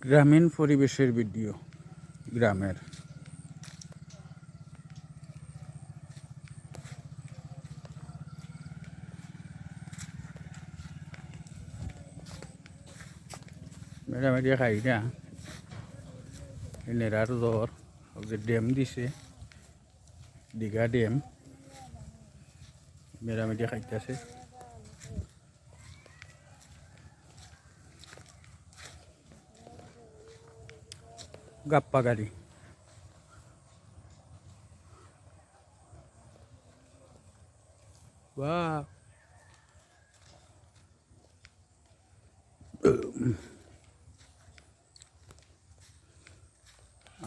গ্রামীণ পরিবেশের ভিডিও গ্রামের। মেরামেরি খাই না নেড়ার জ্বর যে ড্যাম দিছে দীঘা ড্যাম মেরামেরি খাইতেছে। গাপ্পা গাড়ি বা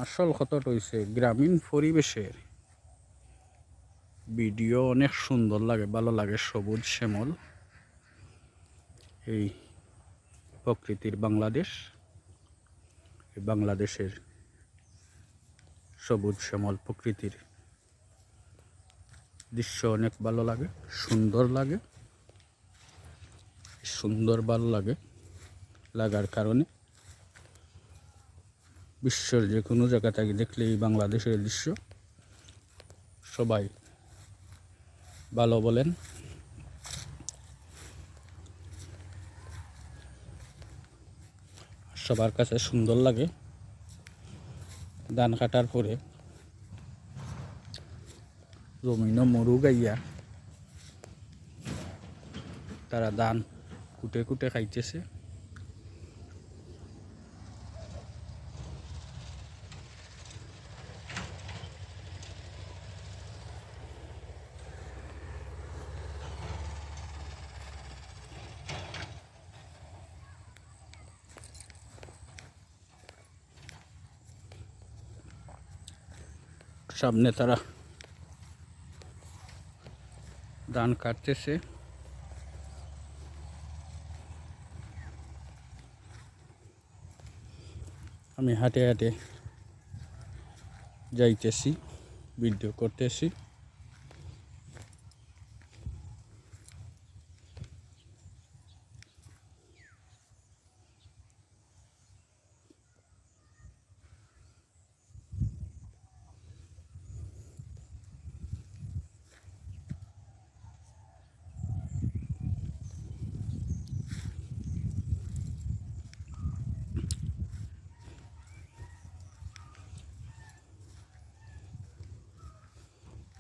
আসল কথাটা হইছে গ্রামীণ পরিবেশের ভিডিও অনেক সুন্দর লাগে, ভালো লাগে। সবুজ শ্যামল এই প্রকৃতির বাংলাদেশ, এই বাংলাদেশের সবুজ শ্যামল প্রকৃতির দৃশ্য অনেক ভালো লাগে, সুন্দর লাগে। সুন্দর ভালো লাগে লাগার কারণে বিশ্বের যে কোনো জায়গা থেকে দেখলে এই বাংলাদেশের দৃশ্য সবাই ভালো বলেন। সবার কাছে সুন্দর লাগে। ধান কাটার পরে জমিন মরু গাইয়া তারা ধান কুটে কুটে খাইতেছে। সামনে তারা ধান কাটতেছে। আমি হাঁটে হাঁটে যাইতেছি, ভিডিও করতেছি।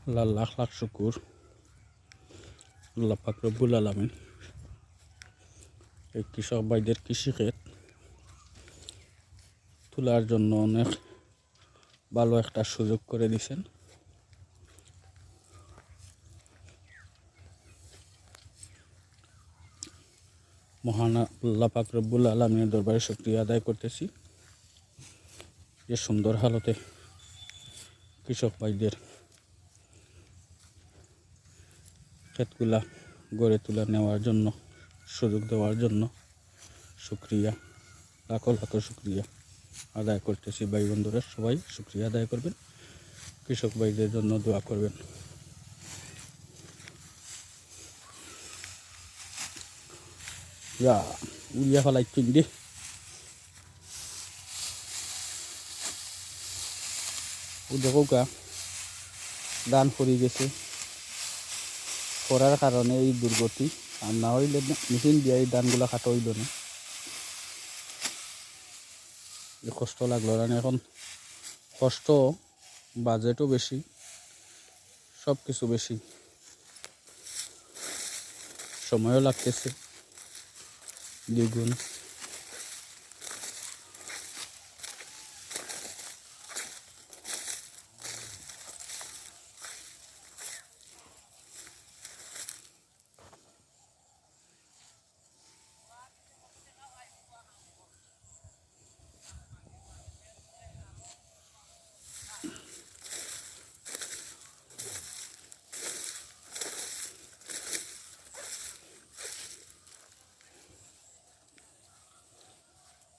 আল্লাহ লাখ লাখ শুকুর, আল্লাহ পাক রব্বুল আলামিন এই কৃষক ভাইদের কৃষিক্ষেত তোলার জন্য অনেক ভালো একটা সুযোগ করে দিয়েছেন। মহান আল্লাহ পাক রব্বুল আলামিনের দরবারে শুকরিয়া আদায় করতেছি যে সুন্দর হালতে কৃষক ভাইদের ক্ষেতগুলা গড়ে তুলে নেওয়ার জন্য সুযোগ দেওয়ার জন্য শুকরিয়া, লাখো লাখো শুকরিয়া আদায় করতেছি। ভাই বন্ধুরা সবাই শুকরিয়া আদায় করবেন, কৃষক ভাইদের জন্য দোয়া করবেন। উড়িয়া ফেলাই চিন্ডি ও দেখো গা ধান পড়ে গেছে। পড়ার কারণে এই দুর্গতি, আর না হইলে মেশিন দিয়ে এই ধানগুলা কাটা হইল না। কষ্ট লাগলো না। এখন কষ্ট, বাজেটও বেশি, সব কিছু বেশি, সময়ও লাগতেছে দ্বিগুণ।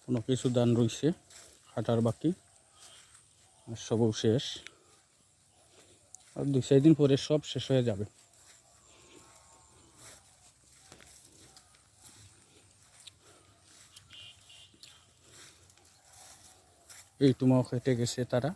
কোনো কিছু ধান রইছে কাটার বাকি, আর সবও শেষ। আর 2-4 দিন পরে সব শেষ হয়ে যাবে। এই তোমাও খেতে গেছে তারা।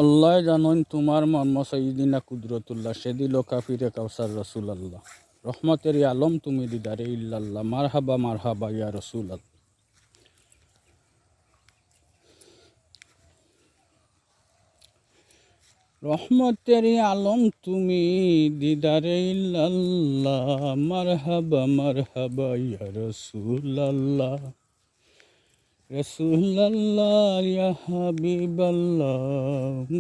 আল্লাহ জানেন তোমার মর্ম, সাইয়্যিদিনা কুদরতুল্লাহ, সে দিল কাফিরে কাউসার রসুল আল্লাহ। রহমতের আলম তুমি দিদারে ইল্লাল্লাহ, মারহাবা মারহাবা ইয়া রসুল আল্লাহ। রহমতের আলম তুমি দিদারে ইল্লাল্লাহ, মারহাবা মারহাবা ইয়া রসুল আল্লাহ। রসুল্লাহ ইয়া হাবিবাল্লাহ,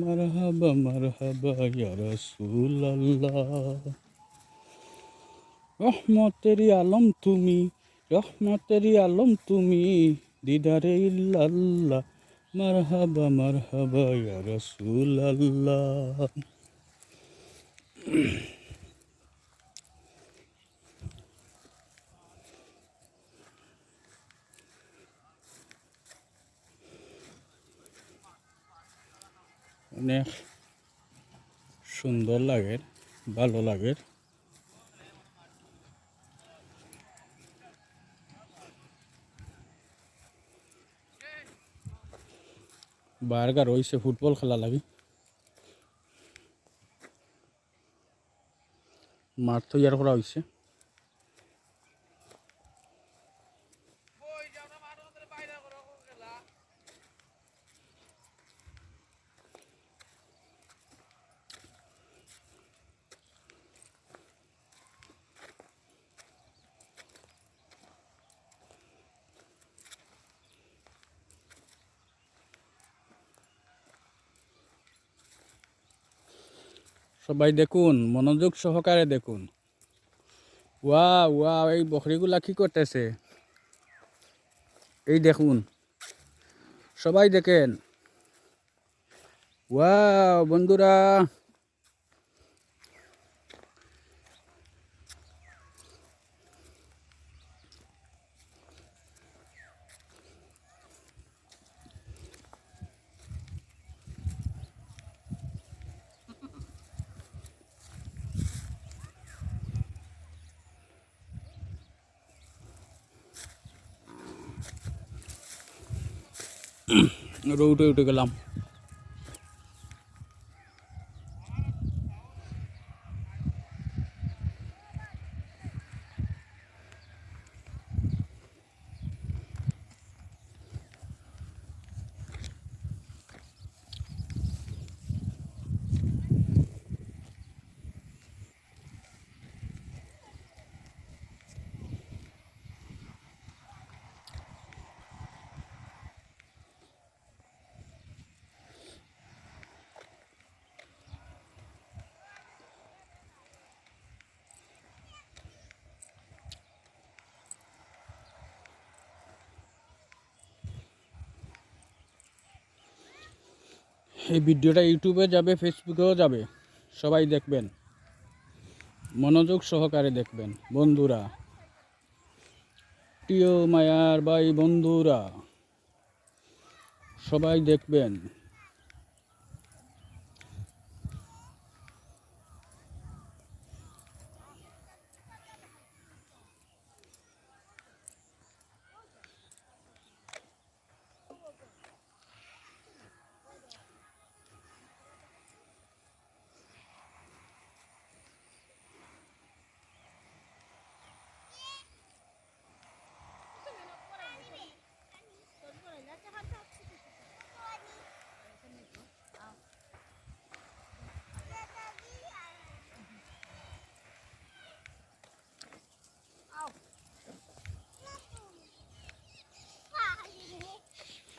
মারহাবা মারহাবা ইয়া রসুল্লাহ। রহমতের আলম তুমি, রহমতের আলম তুমি দিদারে ইল্লাল্লাহ, মারহাবা মারহাবা ইয়া রসুল্লাহ। অনেক সুন্দর লাগে, ভালো লাগে। বার্গার হইছে ফুটবল খেলা লাগে, মাঠ তৈয়ার করা হয়েছে। সবাই দেখুন, মনোযোগ সহকারে দেখুন। ওয়া ওয়া, এই বকরিগুলা কি করতেছে? এই দেখুন, সবাই দেখেন। ওয়া বন্ধুরা, উঠে উঠে গেলাম। এই ভিডিওটা ইউটিউবে যাবে, ফেসবুকেও যাবে, সবাই দেখবেন, মনোযোগ সহকারে দেখবেন বন্ধুরা, প্রিয় মায়ার ভাই বন্ধুরা, সবাই দেখবেন।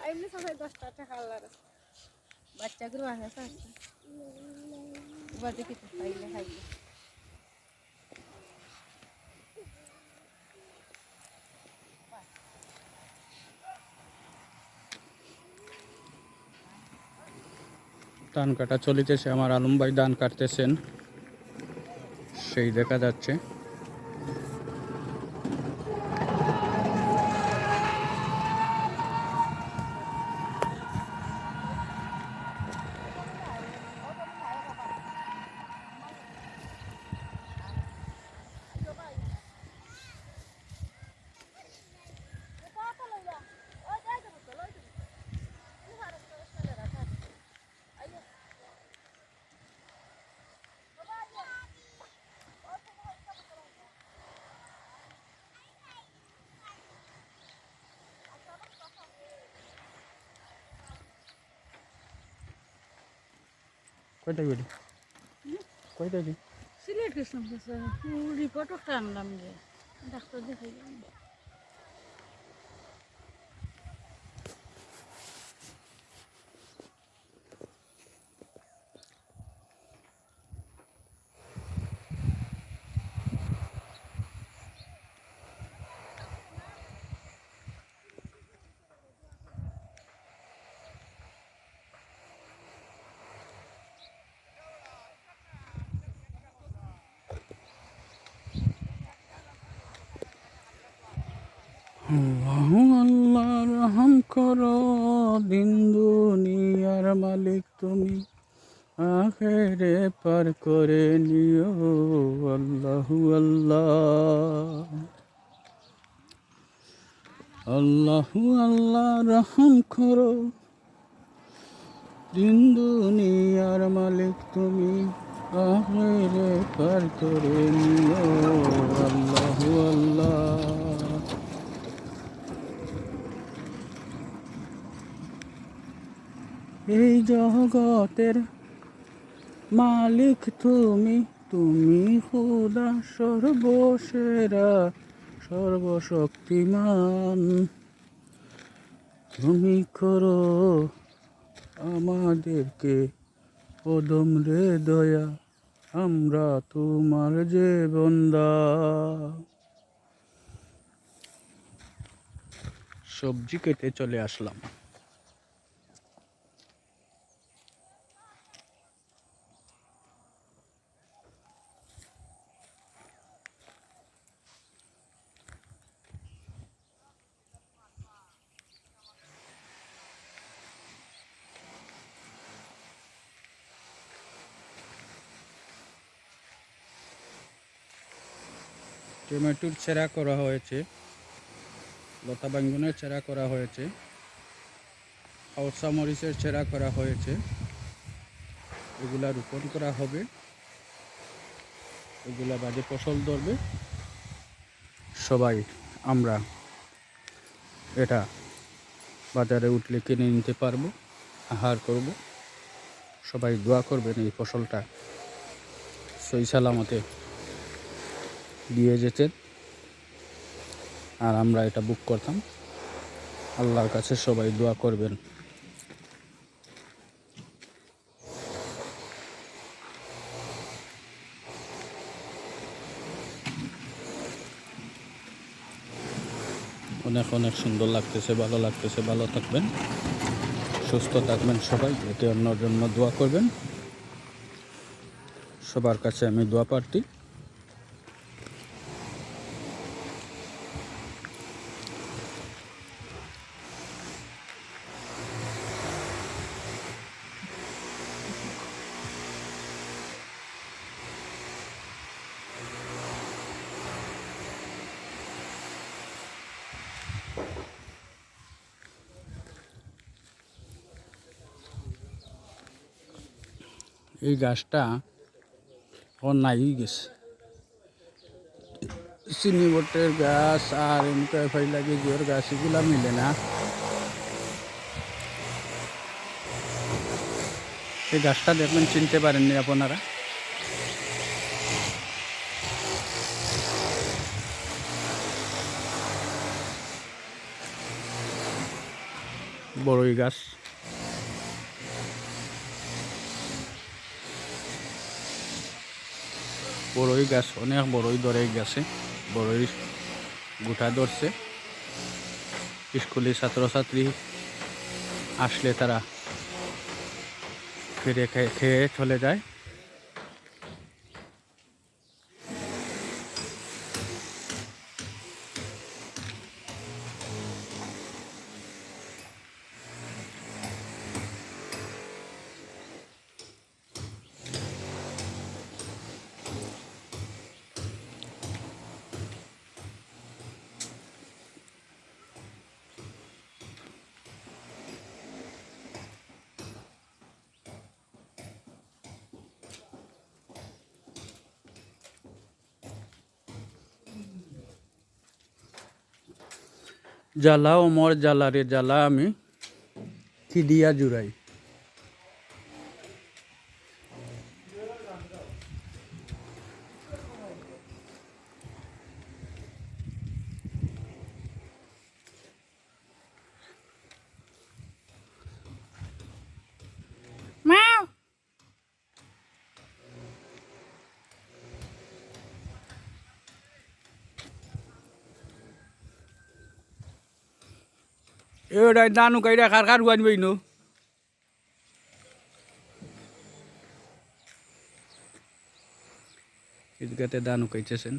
এমনি সবাই 10 টাকা আল্লাহ বাচ্চাগুলো আছে বাজে কিছু খাইলে খাইলে ধান কাটা চলিতেছে, আমার আলম ভাই ধান কাটতেছেন, সেই দেখা যাচ্ছে। কয়টা বেটি কয়টা কি সিলেট গেছিলাম রিপোর্ট একটা আনলাম যে ডাক্তার দেখাই আল্লাহু আল্লাহ রহম করো, দিন দুনিয়ার মালিক তুমি, আখেরে পার করে নিও। আল্লাহু আল্লাহ, আল্লাহু আল্লাহ রহম করো, দিন দুনিয়ার মালিক তুমি, আখেরে পার করে নিও। আল্লাহু আল্লাহ, এই জগতের মালিক তুমি, তুমি খোদা সর্বসেরা সর্বশক্তিমান, তুমি করো আমাদেরকে অদম রে দয়া, আমরা তোমার যে বন্দা। সবজি কেটে চলে আসলাম। টমেটোর চেরা করা হয়েছে, লতা বেগুনের চেরা করা হয়েছে, হাওসা মরিচের চেরা করা হয়েছে, এগুলা রোপণ করা হবে, এগুলা বাদে ফসল ধরবে, সবাই আমরা এটা বাজারে উঠলে কিনে নিতে পারবো, আহার করব। সবাই দোয়া করবেন এই ফসলটা সই সালামতে দিয়ে যেতেন, আর আমরা এটা বুক করতাম। আল্লাহর কাছে সবাই দোয়া করবেন। অনেক অনেক সুন্দর লাগতেছে, ভালো লাগতেছে। ভালো থাকবেন, সুস্থ থাকবেন সবাই, একে অন্যের জন্য দোয়া করবেন। সবার কাছে আমি দোয়া প্রার্থী। এই গাছটা নাই গেছে, চিনি বটের গাছ আর এমনি ফাইলা গেজিওর গাছ এগুলা মিলে না। এই গাছটা দেখবেন, চিনতে পারেননি আপনারা। বড়ই গাছ, বড়ই গাছ অনেক বড়ই ধরে গেছে, বড়ই গোটা ধরছে। স্কুলে ছাত্রছাত্রী আসলে তারা ফিরে খেয়ে চলে যায়। জ্বালা ও মর জ্বালা রে জ্বালা আমি কি দিয়া জুড়াই। এটাই দানু কাইরা খার খার গুয়ান বইনো ঈদগাতে দানু কাইতেছেন।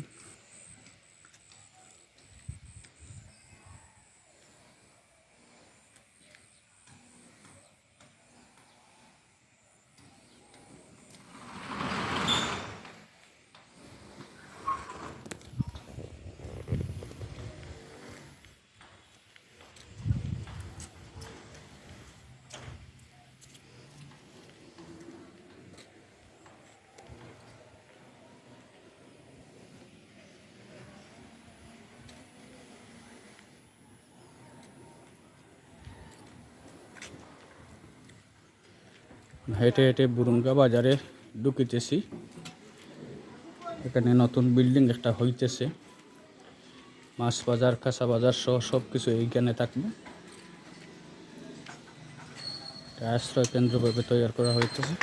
হেঁটে হেঁটে বুরুঙ্গা বাজারে ঢুকিতেছি। এখানে নতুন বিল্ডিং একটা হইতেছে। মাছ বাজার, কাঁচা বাজার সহ সব কিছু এইখানে থাকবে। আশ্রয় কেন্দ্রভাবে তৈরি করা হইতেছে।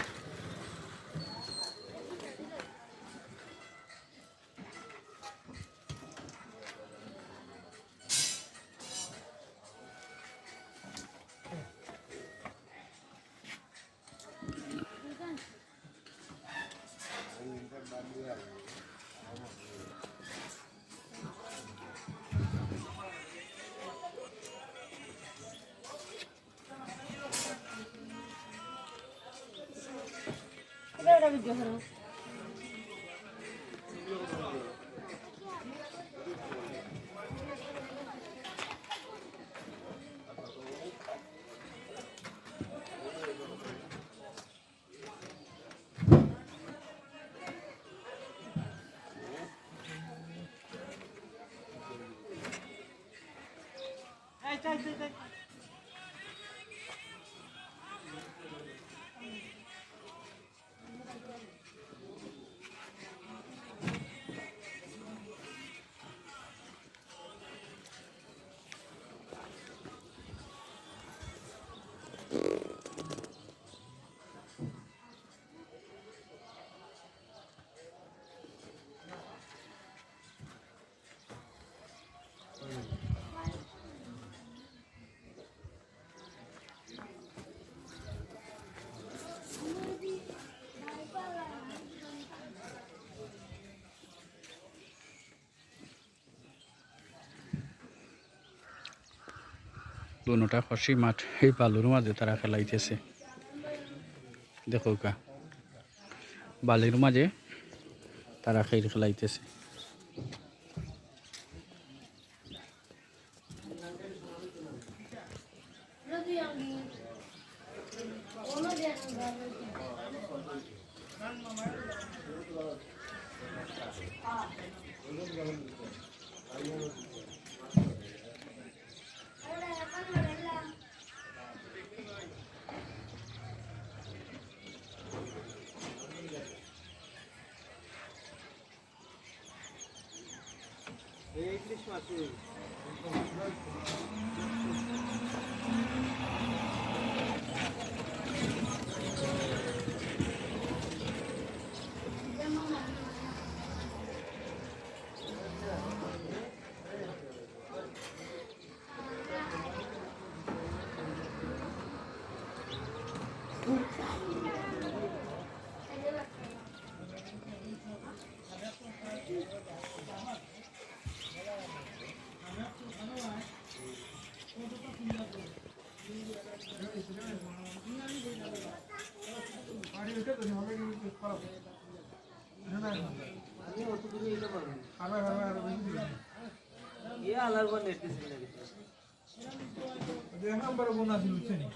দুটা খসি মাঠ এই বালুর মাঝে তারা খেলাইতেছে। দেখো কা বালির মাঝে তারা খেলাইতেছে।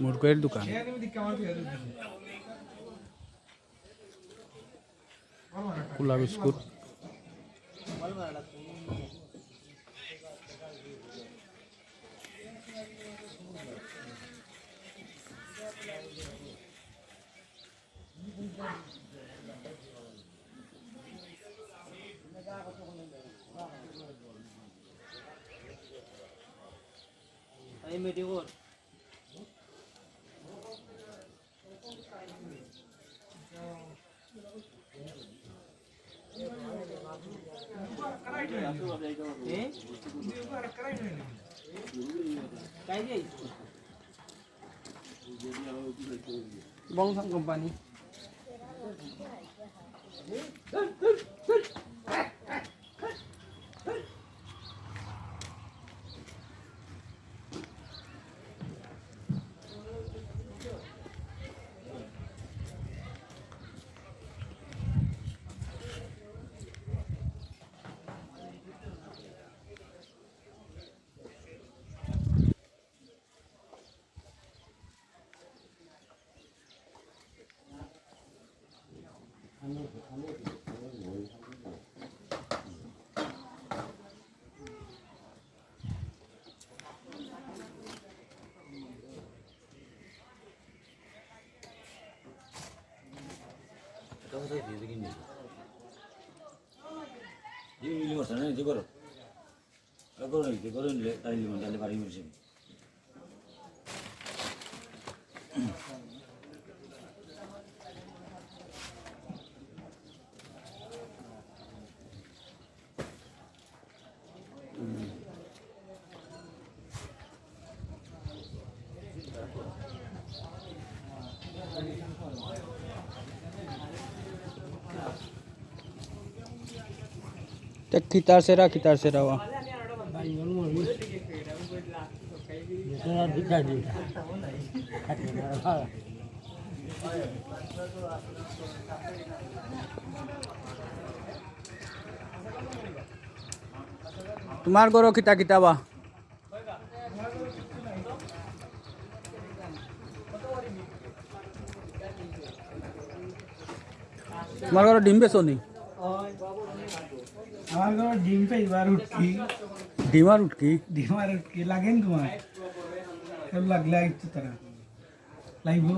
মুরগের দোকান কুলা বিস্কুট Bong company. कितार से रहा तुम्हार गरो किता किताबा तुम्हार गरो डिम बेचो नहीं আমার ডিম পাইবার উঠকি ডিমার উঠকি ডিমার উঠকি লাগেন তোমার সব লাগলে একটু তারা লাগবো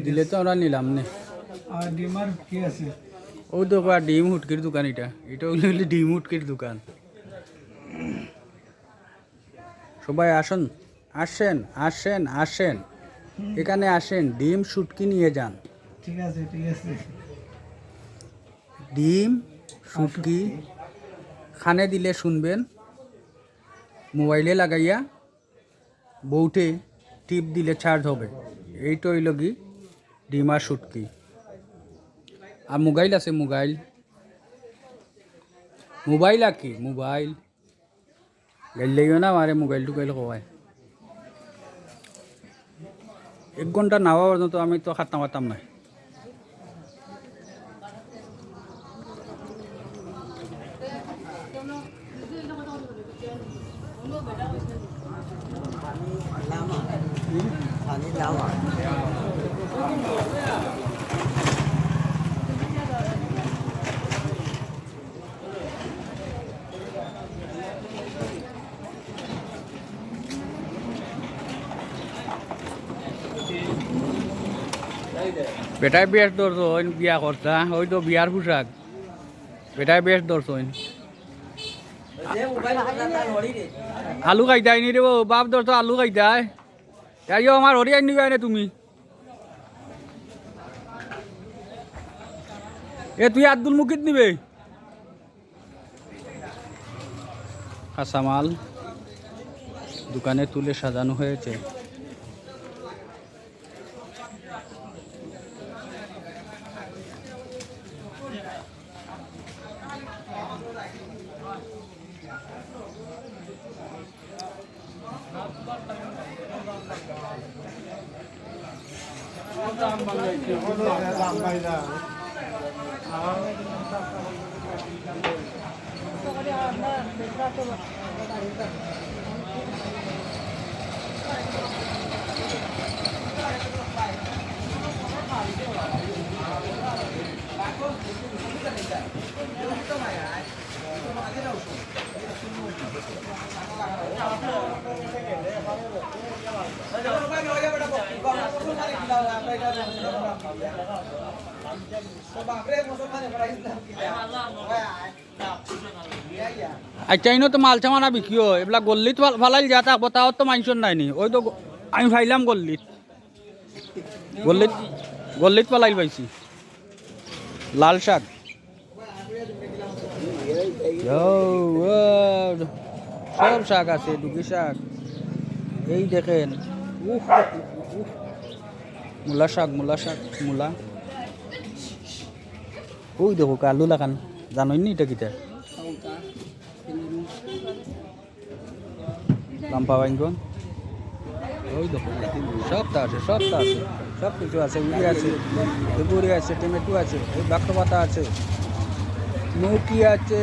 দিলে তো আমরা নিলাম নে আর ডিমার উঠকি আছে ও তো ডিম উটকির দোকান এটা হলো ডিম উটকির দোকান সবাই আসুন আসেন আসেন আসেন এখানে আসেন ডিম শুটকি নিয়ে যান ঠিক আছে ডিম শুটকি খানে দিলে শুনবেন মোবাইলে লাগাইয়া বউটে টিপ দিলে চার্জ হবে এইটা হইল কি ডিম আর শুটকি আর মোবাইল আছে মোবাইল আর কি মোবাইল গাইলেও না মারে মোবাইল টুকাইল কয় 1 ঘন্টা নাওয়া পর্যন্ত আমি তো খাতাম পারতাম না বেটায় বেশ ধরছইন বিয়া করতা ওই তো বিয়ার পোশাক বেটায় বেশ ধরছইন আলু খাইতাই নি রে বাপ ধরছ আলু খাইতাই তাইও আমার হরিয়াই নিবাই না তুমি এ তুই আব্দুল মুকিত নিবে কাঁচামাল দোকানে তুলে সাজানো হয়েছে আচ্ছা ইনো তো মাল চামানা বিক্রি হয় এইবিলাক গল্লিত ফালাইল যা থাকবো তাও তো মাংসর নাইনি ওই তো আমি ফাইলাম গল্লিত গল্লিত গল্লিত ফালাইল পাইছি লাল শাক সব শাক আছে দুকি শাক এই দেখেন মূলা শাক মূলা ওই দেখো আলু লাগান জানোই নি এটা কিটা লাম্পা বাইঙ্গন ওই দেখো সবটা আছে সব কিছু আছে উড়ি আছে লেবুরি আছে টমেটো আছে ওই বাক্য পাতা আছে মুখি আছে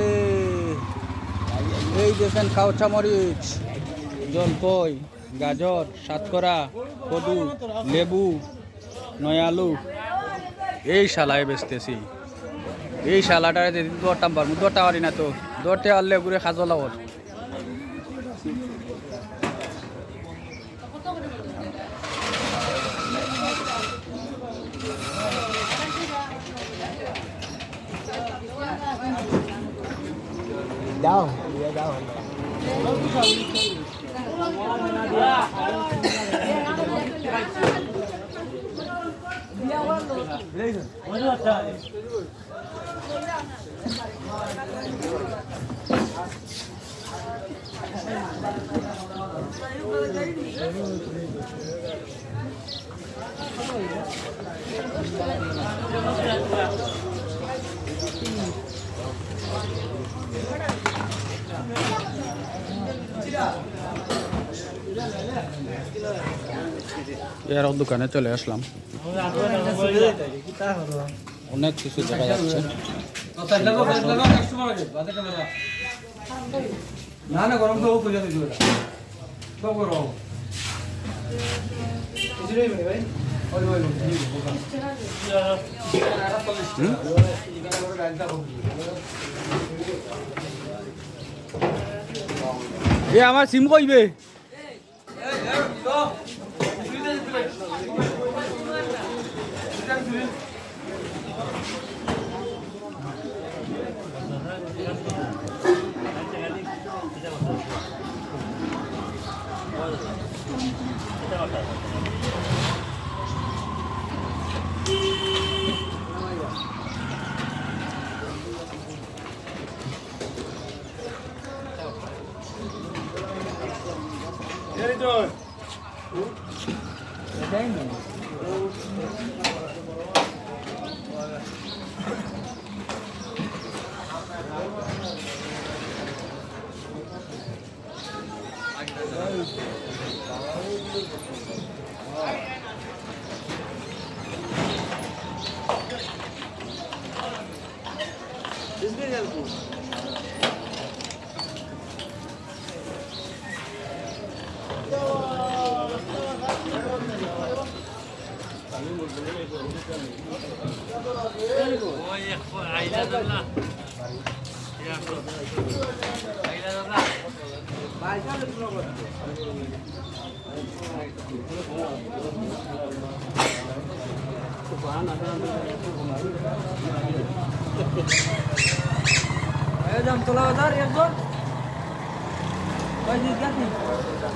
এই দেখেন খাওয়া মরিচ জলপই গাজর সাতকরা কদু লেবু নয়ালু এই শালায় বেচতেছি এই শালাটারে যেদিন দৌড়তাম পারবো দৌড়তে পারি না তো দৌড়তে পারলে ঘুরে খাজো লাওয়ার দাও দাও এর দোকানে চলে আসলাম অনেক কিছু দেখা যাচ্ছে না না গরম তো পূজা দিও তো গরম ভাই ওই ওই এ আমার সিম কইবে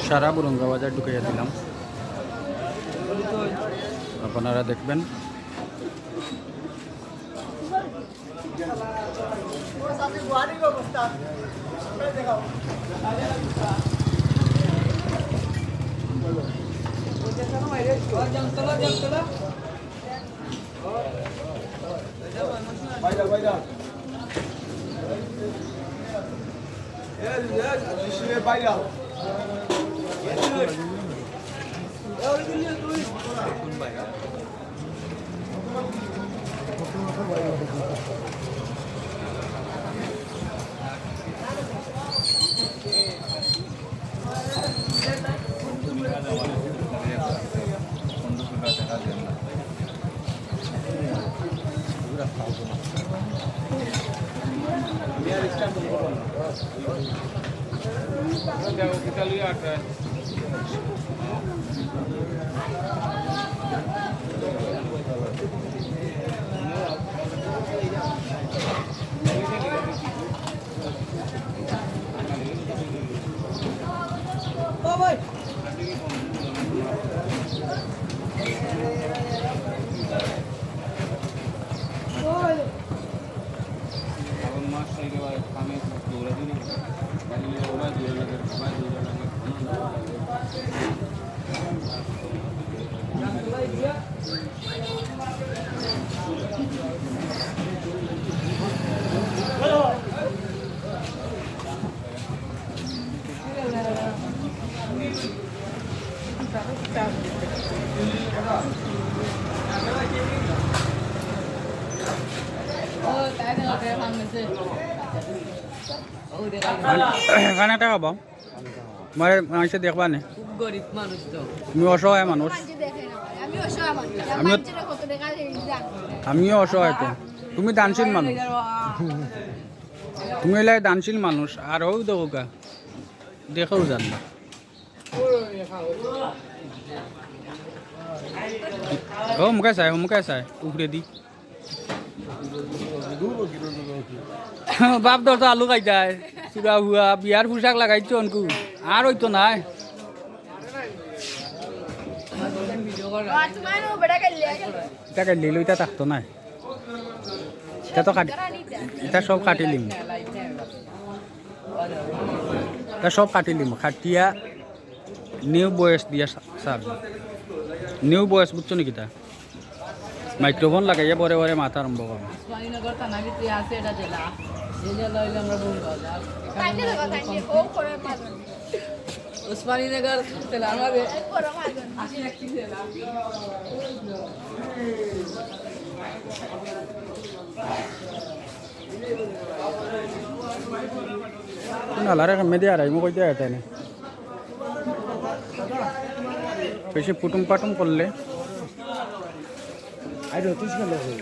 সারা বুরঙ্গা বাজার ঢুকাইয়া দিলাম আপনারা দেখবেন এখানে টাকা পাও মানে মানুষে দেখবা নে খুব গরিব মানুষ তো তুমি অসহায় মানুষ আমিও অসহায় তো তুমি দানশীল মানুষ তুমি এলাই দানশীল মানুষ আর হোক দেখো কা দেখেও জান না ও মুখে চাই উপরে দি বাপ দর তো আলু খাই যায় চূড়া হুয়া বিয়ার পোশাক লাগাইছ অনকু আর হইতো নাই এটা কাটলি এটা থাকতো নাই এটা তো কাটি এটা সব কাটি লিম এটা সব কাটি লিম কাটিয়া নিউ বয়স দিয়া সার নিউ বয়স বুঝছো নাকি তা মাইক্রোফোন লাগাইয়া পরে পরে মাথা আরম্ভ করবো উসমানীনগর থানা ভিতরে আছে এটা জেলা এই জেলা হইলে আমরা বঙ্গবাজার উসমানীনগর জেলা আমাদের 80 একটি জেলা নালারে মেদি আর আইমো কই দেয়া এটা না বেশি পুটুম পাটুম করলে আইরো তুই কেন লগে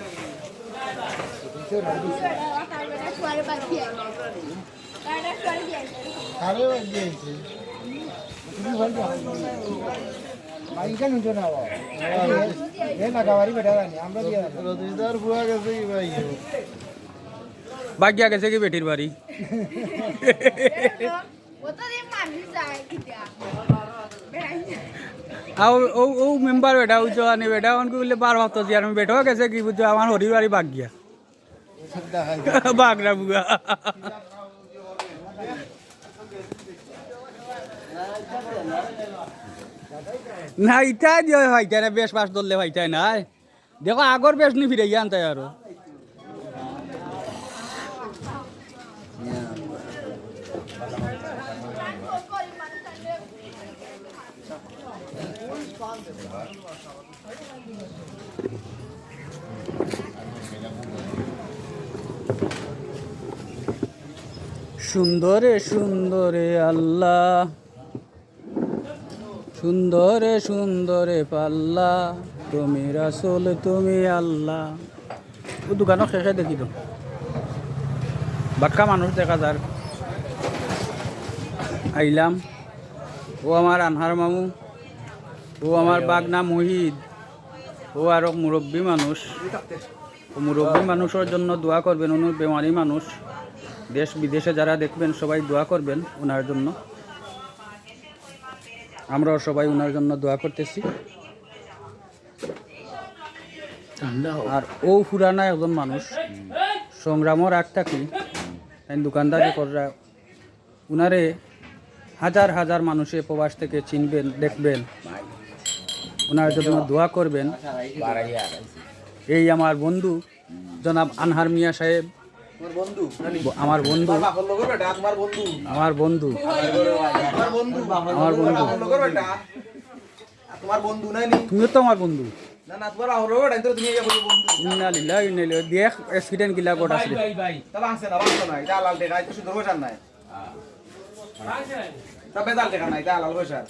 আরে ওই দিয়েছে তুমি বল দাও ভাই কেন উঠো না বাবা এ না গাওয়ারি বেটা জানি আমরা দিয়া রদিদার বুয়া গেছে কি ভাই ভাগ্যা গেছে কি বেটির বাড়ি আও ও ও মেম্বার বেটা উজো আনি বেটা অনকু বলে 12 হপ্তাহ দিয়ে আমি বেটো গেছে কি বুঝছো আমার হরির বাড়ি ভাগ্যা বাগরা বুয়া না ইটা দিয়ে ভাইটা না বেশ পাস ধরলে ভাইটাই নাই দেখো আগর বেশ নি ফিরে আনতে আরো সুন্দরে সুন্দরে আল্লাহ সুন্দরে সুন্দরে পাল্লা তুমি রাসূল তুমি আল্লাহ ও দোকানও শেষে দেখি তো বাক্কা মানুষ দেখা যার আইলাম ও আমার আনহার মামু ও আমার বাগনা মুহিদ ও আরো মুরব্বী মানুষ ও মুরব্বী মানুষের জন্য দোয়া করবেন উনি বেমারি মানুষ দেশ বিদেশে যারা দেখবেন সবাই দোয়া করবেন ওনার জন্য আমরাও সবাই ওনার জন্য দোয়া করতেছি আর ও পুরানা একজন মানুষ সংগ্রামর আগ থাকি দোকানদারি করা উনারে হাজার হাজার মানুষে প্রবাস থেকে চিনবেন দেখবেন ওনার জন্য দোয়া করবেন এই আমার বন্ধু জনাব আনহার মিয়া সাহেব আমার বন্ধু আমার বন্ধু আমার বন্ধু তুমিও তো আমার বন্ধু না না তোমার আহরো ওটা তো তুমি ইয়া বলবো ইন্না লিল্লাহি ইন্না ইলাইহি দেখ অ্যাক্সিডেন্ট কিলা কোড আছে তাহলে আছে না বাসো না এটা লাল দেখা তো শুধু বসার নাই তবে দাল দেখা নাই এটা লাল বসার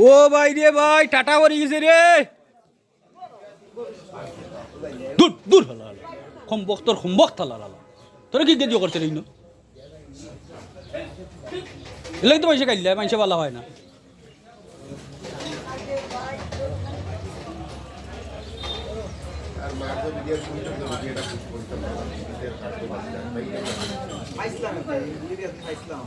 ও ভাই রে ভাই টাটা করে গেছে রে দূর দূর হলা খম বক্ত হলা তোরা কি গেদিও করতে রইনো এলাই তো পয়সা কাইলে মানুষে ভালো হয় না আইসলাম ভিডিও আইসলাম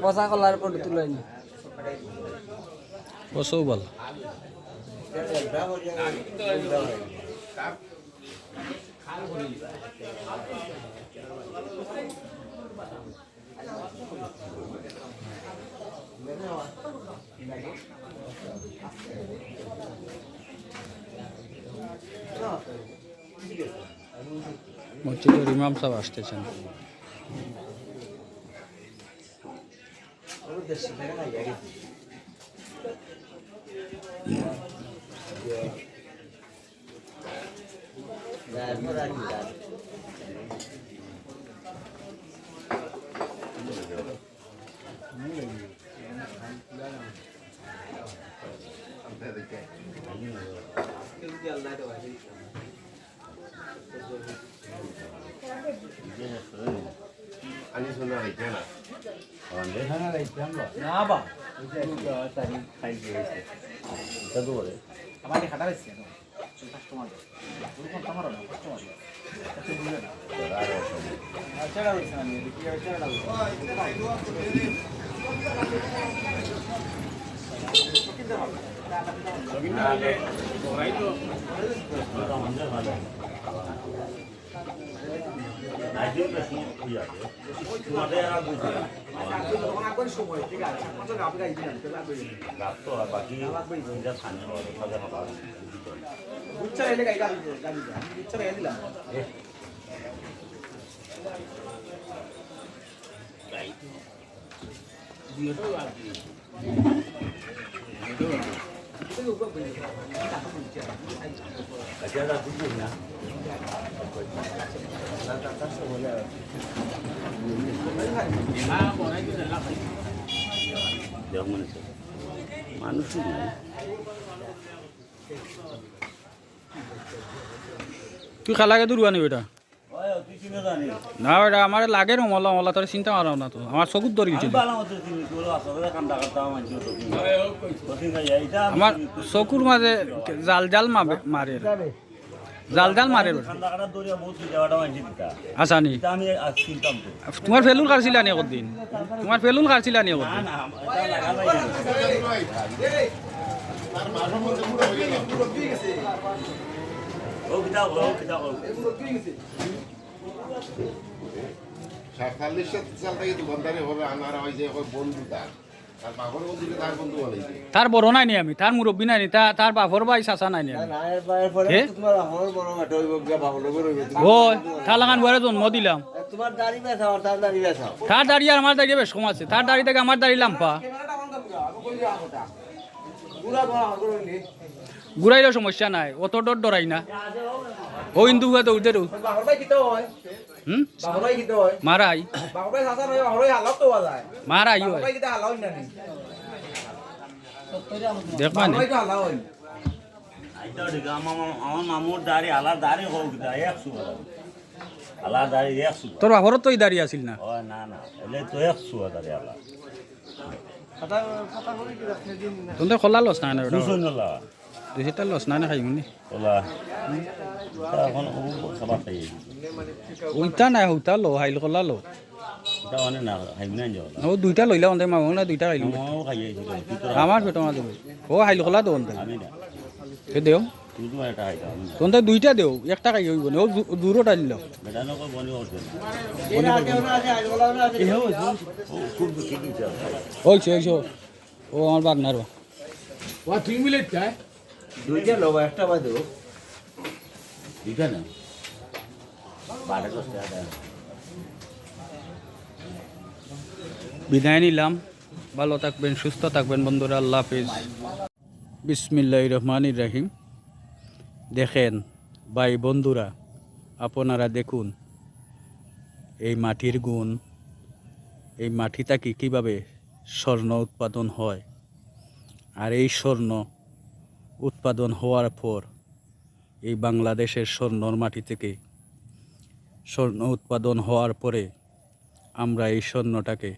পচা কলার পরে তুলাই না বসও ভালো মসজিদের ইমাম সাহেব আসতেছেন Ani sunnah itu na. Ande. না বা Itu boleh. আমাকে খাটা হইছে না কাস্টমার পুরো কাস্টমার না কাস্টমার আচ্ছা বুঝলেন আচ্ছা হইছে না দেখি আচ্ছা Nanti pasti iya. Cuma ada yang aku sih. aku সময় ঠিক আছে কত আপনি গাইছেন তাহলে আপনি Lapto lah bagi tidak tanya orang pada apa. বুচ্চা এলে গাই গাই বুচ্চা এলে দিলাম Ada ada bukunya. Jangan mana sih? Manusia ni. তুই খালাকে দূর আনি বেটা Oh, tu sini dah ni. না বেটা আমার লাগে না মলা মলা তোর চিন্তা মারাও না তো আমার চকুত ধরে গেছিল Balang tu sini kalau asal dah kan dah kata macam tu. Kau tinggal ya itu. আমার চকুর মাঝে জাল জাল মারে জাল জাল মারে Kan dah kata dua बहुत jauh dah macam itu. আসানি Kita ni asin tam tu. তোমার ফেলুল কাটছিলা নি একদিন তোমার ফেলুল কাটছিলা নি একদিন Nah, kita laga lagi. Oh kita. 47 সাল থেকে দোকানদারি হবে আনারা হয় যে বন্ধু তার বাপর বন্ধু তার বন্ধু বলে তার বড় নাই নি আমি তার মুরব্বী নাই নি তার বাপর ভাই চাচা নাই নি আমি নায়ের পায়ের পরে এ? তোমার আমার বড় মাঠ হইব গিয়া বাবুর হইব ও তার লাগান বরে জন্ম দিলাম তোমার দাড়ি বেছাও আর তার দাড়ি বেছাও তার দাঁড়িয়ে আর আমার দাঁড়িয়ে বেশ কম আছে তার দাঁড়ি থেকে আমার দাঁড়িয়ে লাম্পা ক্যামেরাটা বন্ধ করো আমি কই যাবো ওটা পুরা ধরা করলি ঘুরাইলেও সমস্যা নাই অত ডর ডরাই না ও হিন্দু হুয়া দৌড় দেরু বাহর ভাই কিতো হয় হুম বাহর ভাই কিতো হয় মারাই বাহর ভাই সাসা নয় বাহর ভাই হালাত তো যায় মারাই বাহর হয় ভাই কিতো হালাও না নি দেখ বাহর মানে ভাই তো হালাও হয় Itu juga আমার মামুর দাড়ি আলা দাড়ি হোক দা 100 আলা দাড়ি 100 তোর বাপরও তো দাঁড়িয়ে আছিল না ও না না এলে তো 100 দাড়ি আলা কথা কথা বলি কি রাখতে দিন না তোদের খোলা লস নাই না ওটা দুশো নলা দুইটা লস নাই না খাইমুনি ওলা এখন খাবার খাই ওইটা নাই ওইটা লো হাইল খোলা লো এটা মানে না খাই না যাও ও দুইটা লইলা অন্তে মামু না দুইটা খাইলু আমাও খাই আমার পেটো না দেবো ও হাইল খোলা দেও অন্তে আমি না কে দেও তুই তো এটা খাইতা আমি তোদের দুইটা দেও একটা খাই হইব না ও দূরটা দিল বেটা নক বনি করতে এর আগে ওনা আছে আজগলা ওনা আছে ও খুব কিছু দিতে ওইছে ওইছে ও আমার বাগনার দুইটা লব একটা বাদ দেব দিতে না বাড়া করতে আদা বিদায় নিলাম। ভালো থাকবেন, সুস্থ থাকবেন বন্ধুরা। আল্লাহ হাফিজ। বিসমিল্লাহির রহমানির রহিম। দেখেন ভাই বন্ধুরা, আপনারা দেখুন এই মাটির গুণ, এই মাটি থেকে কীভাবে স্বর্ণ উৎপাদন হয়। আর এই স্বর্ণ উৎপাদন হওয়ার পর এই বাংলাদেশের স্বর্ণর মাটি থেকে স্বর্ণ উৎপাদন হওয়ার পরে আমরা এই স্বর্ণটাকে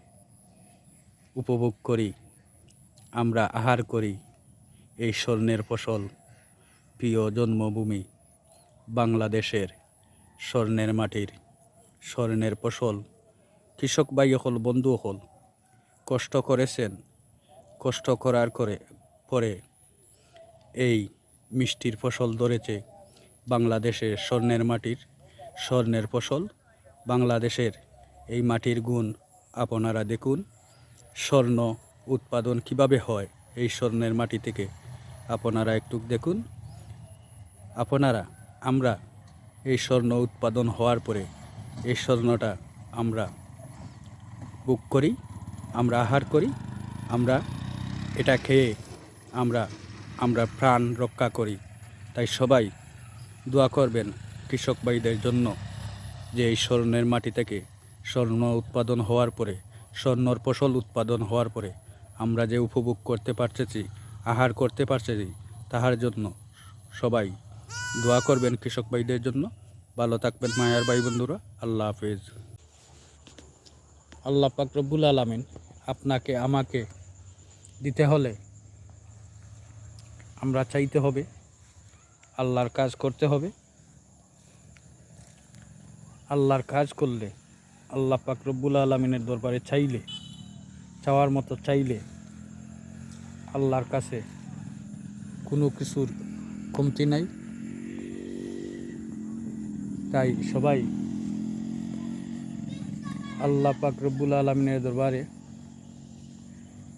উপভোগ করি, আমরা আহার করি। এই স্বর্ণের ফসল প্রিয় জন্মভূমি বাংলাদেশের স্বর্ণের মাটির স্বর্ণের ফসল কৃষক ভাই হল, বন্ধু হল, কষ্ট করেছেন। কষ্ট করার পরে এই মিষ্টির ফসল ধরেছে বাংলাদেশের স্বর্ণের মাটির স্বর্ণের ফসল। বাংলাদেশের এই মাটির গুণ আপনারা দেখুন। স্বর্ণ উৎপাদন কিভাবে হয় এই স্বর্ণের মাটি থেকে আপনারা একটু দেখুন। আমরা এই স্বর্ণ উৎপাদন হওয়ার পরে এই স্বর্ণটা আমরা বুক করি, আমরা আহার করি, আমরা এটা খেয়ে আমরা প্রাণ রক্ষা করি। তাই সবাই দোয়া করবেন কৃষক ভাইদের জন্য, যে এই স্বর্ণের মাটি থেকে স্বর্ণ উৎপাদন হওয়ার পরে, স্বর্ণর ফসল উৎপাদন হওয়ার পরে আমরা যে উপভোগ করতে পারতেছি, আহার করতে পারতেছি, তাহার জন্য সবাই দোয়া করবেন কৃষক ভাইদের জন্য। ভালো থাকবেন মায়ার ভাই বন্ধুরা। আল্লাহ হাফেজ। আল্লাহ পাক রব্বুল আলামিন আপনাকে আমাকে দিতে হলে আমরা চাইতে হবে, আল্লাহর কাজ করতে হবে। আল্লাহর কাজ করলে, আল্লাহ পাক রব্বুল আলামিনের দরবারে চাওয়ার মতো চাইলে আল্লাহর কাছে কোনো কিছুর কমতি নাই। তাই সবাই আল্লাহ পাক রব্বুল আলামিনের দরবারে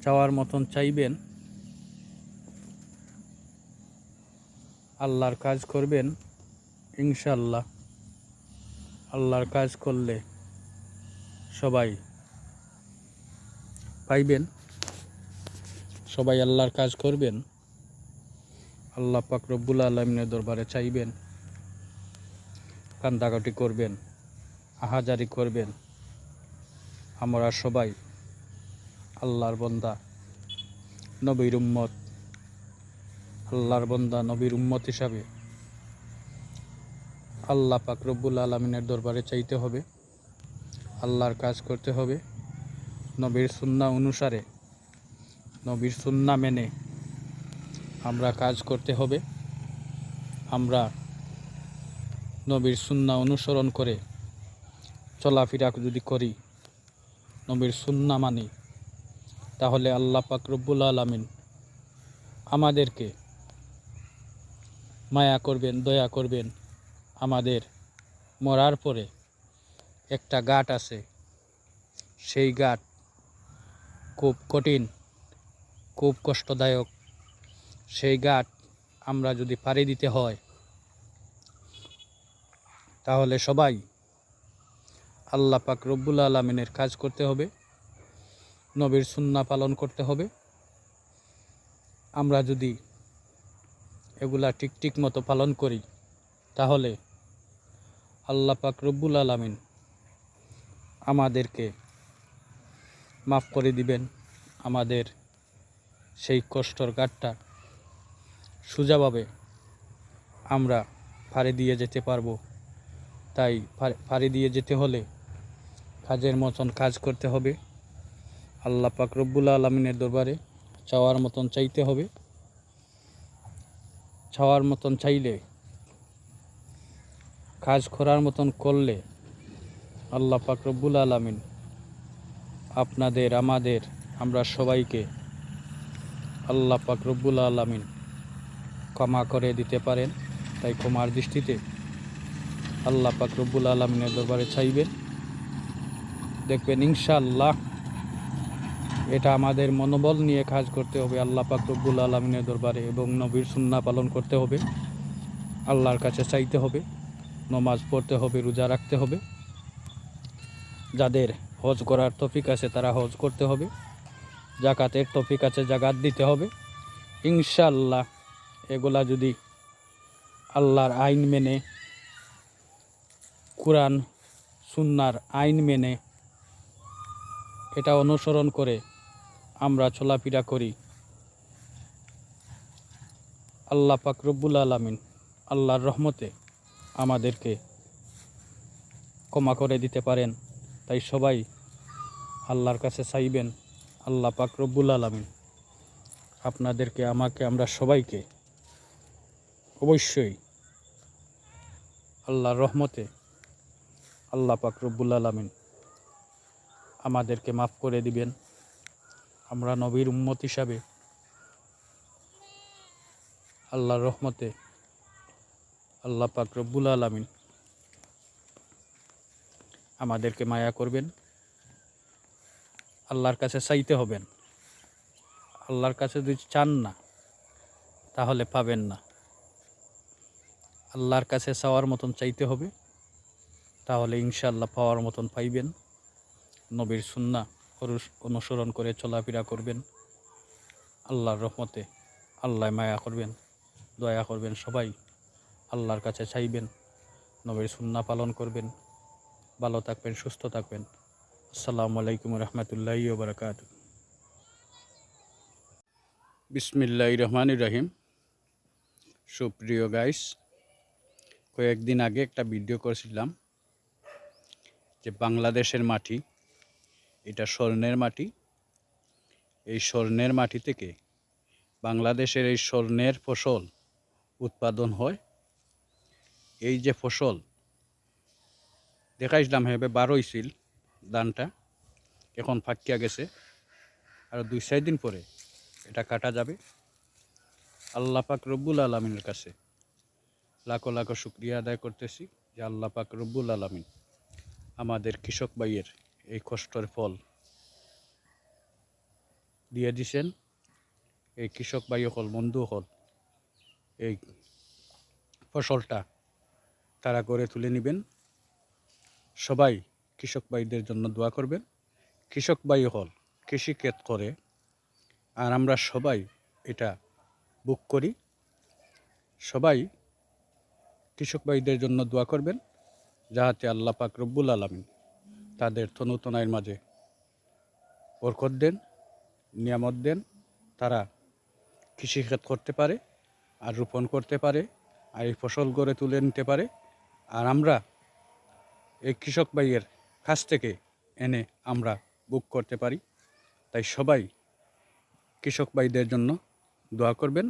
চাওয়ার মতন চাইবেন, আল্লাহর কাজ করবেন ইনশাআল্লাহ। আল্লাহর কাজ করলে সবাই পাইবেন। সবাই আল্লাহর কাজ করবেন, আল্লাহ পাক রব্বুল আলামিনের দরবারে চাইবেন, কান্দাকাটি করবেন, আহাজারি করবেন। আমরা সবাই আল্লাহর বান্দা, নবীর উম্মত। আল্লাহর বান্দা, নবীর উম্মত হিসাবে আল্লাহ পাক রব্বুল আলামিনের দরবারে চাইতে হবে, আল্লাহর কাজ করতে হবে। নবীর সুন্নাহ অনুসারে, নবীর সুন্নাহ মেনে আমরা কাজ করতে হবে। আমরা নবীর সুন্নাহ অনুসরণ করে চলাফেরা যদি করি, নবীর সুন্নাহ মানি, তাহলে আল্লাহ পাক রব্বুল আলামিন আমাদেরকে মায়া করবেন, দয়া করবেন। আমাদের মরার পরে একটা ঘাট আছে, সেই ঘাট খুব কঠিন, খুব কষ্টদায়ক। সেই ঘাট আমরা যদি পাড়ি দিতে হয়, তাহলে সবাই আল্লাহ পাক রব্বুল আলামিনের কাজ করতে হবে, নবীর সুন্নাহ পালন করতে হবে। আমরা যদি এগুলা ঠিক মতো পালন করি, তাহলে আল্লাহ পাক রব্বুল আলামিন আমাদেরকে মাফ করে দিবেন। আমাদের সেই কষ্টর ঘাটটা সোজাভাবে আমরা পাড়ি দিয়ে যেতে পারবো। তাই পাড়ি দিয়ে যেতে হলে কাজের মতন কাজ করতে হবে, আল্লাহ পাক রব্বুল আলামিনের দরবারে চাওয়ার মতন চাইতে হবে। চাওয়ার মতন চাইলে, কাজ করার মতন করলে আল্লাহ পাক রব্বুল আলামিন আপনাদের, আমাদের, আমরা সবাইকে আল্লাহ পাক রব্বুল আলামিন ক্ষমা করে দিতে পারেন। তাই ক্ষমার দৃষ্টিতে আল্লাহ পাক রব্বুল আলামিনের দরবারে চাইবেন, দেখবেন ইনশাআল্লাহ। এটা আমাদের মনোবল নিয়ে কাজ করতে হবে আল্লাহ পাক রব্বুল আলামিনের দরবারে, এবং নবীর সুন্নাহ পালন করতে হবে, আল্লাহর কাছে চাইতে হবে, নামাজ পড়তে হবে, রোজা রাখতে হবে। যাদের হজ করার তৌফিক আছে তারা হজ করতে হবে, জাকাতের তৌফিক আছে জাকাত দিতে হবে। ইনশাআল্লাহ এগুলা যদি আল্লাহর আইন মেনে, কোরআন সুন্নাহর আইন মেনে এটা অনুসরণ করে আমরা চলাফেরা করি, আল্লাহ পাক রব্বুল আলামিন আল্লাহর রহমতে আমাদেরকে ক্ষমা করে দিতে পারেন। তাই সবাই আল্লাহর কাছে চাইবেন, আল্লাহ পাক রব্বুল আলামিন আপনাদেরকে, আমাকে, আমরা সবাইকে অবশ্যই আল্লাহর রহমতে আল্লাহ পাক রব্বুল আলামিন আমাদেরকে মাফ করে দিবেন। আমরা নবীর উম্মত হিসাবে আল্লাহর রহমতে আল্লাহ পাক রব্বুল আলামিন আমাদেরকে মায়া করবেন। আল্লাহর কাছে চাইতে হবেন, আল্লাহর কাছে যদি চান না তাহলে পাবেন না। আল্লাহর কাছে চাওয়ার মতন চাইতে হবে, তাহলে ইনশাআল্লাহ পাওয়ার মতন পাইবেন। নবীর সুন্নাহ অনুসরণ করে চলাফেরা করবেন, আল্লাহর রহমতে আল্লাহ মায়া করবেন, দয়া করবেন। সবাই আল্লাহর কাছে চাইবেন, নবীর সুন্নাহ পালন করবেন। ভালো থাকবেন, সুস্থ থাকবেন। আসসালামু আলাইকুম রহমতুল্লাহি ওয়া বারাকাতুহু। বিসমিল্লাহির রহমানির রহিম। সুপ্রিয় গাইস, কয়েকদিন আগে একটা ভিডিও করেছিলাম যে বাংলাদেশের মাটি এটা স্বর্ণের মাটি, এই স্বর্ণের মাটি থেকে বাংলাদেশের এই স্বর্ণের ফসল উৎপাদন হয়। এই যে ফসল দেখাইছিলাম হেবে বার হইছিল, ধানটা এখন ফাঁকিয়া গেছে, আর 2-4 দিন পরে এটা কাটা যাবে। আল্লাহ পাক রব্বুল আলামিনের কাছে লাখো লাখো শুকরিয়া আদায় করতেছি যে আল্লাহ পাক রব্বুল আলামিন আমাদের কৃষক ভাইয়ের এই কষ্টের ফল দিয়ে দিছেন। এই কৃষক ভাই হল, বন্ধু হল, এই ফসলটা তারা করে তুলে নেবেন। সবাই কৃষক ভাইদের জন্য দোয়া করবেন। কৃষক ভাই হল কৃষিক্ষেত করে, আর আমরা সবাই এটা বুক করি। সবাই কৃষক ভাইদের জন্য দোয়া করবেন, যাহাতে আল্লাহ পাক রব্বুল আলামিন তাদের তনুতনায়ের মাঝে বরকত দেন, নিয়ামত দেন, তারা কৃষিক্ষেত করতে পারে আর রোপণ করতে পারে, আর এই ফসল গড়ে তুলে নিতে পারে, আর আমরা এই কৃষক ভাইয়ের কাছ থেকে এনে আমরা বুক করতে পারি। তাই সবাই কৃষক ভাইদের জন্য দোয়া করবেন।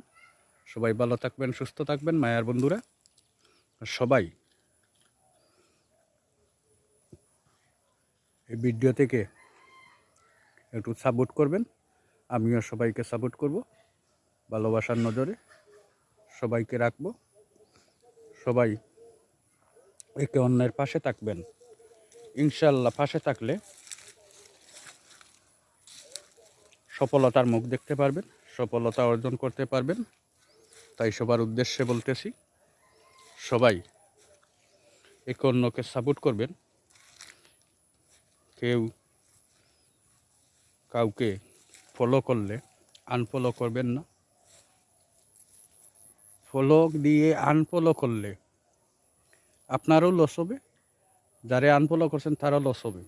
সবাই ভালো থাকবেন, সুস্থ থাকবেন মায়ার বন্ধুরা। সবাই এই ভিডিও থেকে একটু সাপোর্ট করবেন, আমিও সবাইকে সাপোর্ট করব, ভালোবাসার নজরে সবাইকে রাখবো। সবাই একে অন্যের পাশে থাকবেন। ইনশাআল্লাহ পাশে থাকলে সফলতার মুখ দেখতে পারবেন, সফলতা অর্জন করতে পারবেন। তাই সবার উদ্দেশ্যে বলতেছি, সবাই একে অন্যকে সাপোর্ট করবেন। কেউ কাউকে ফলো করলে আনফলো করবেন না। ফলো দিয়ে আনফলো করলে আপনারও লস হবে, যারা আনফলো করছেন তারও লস হবে।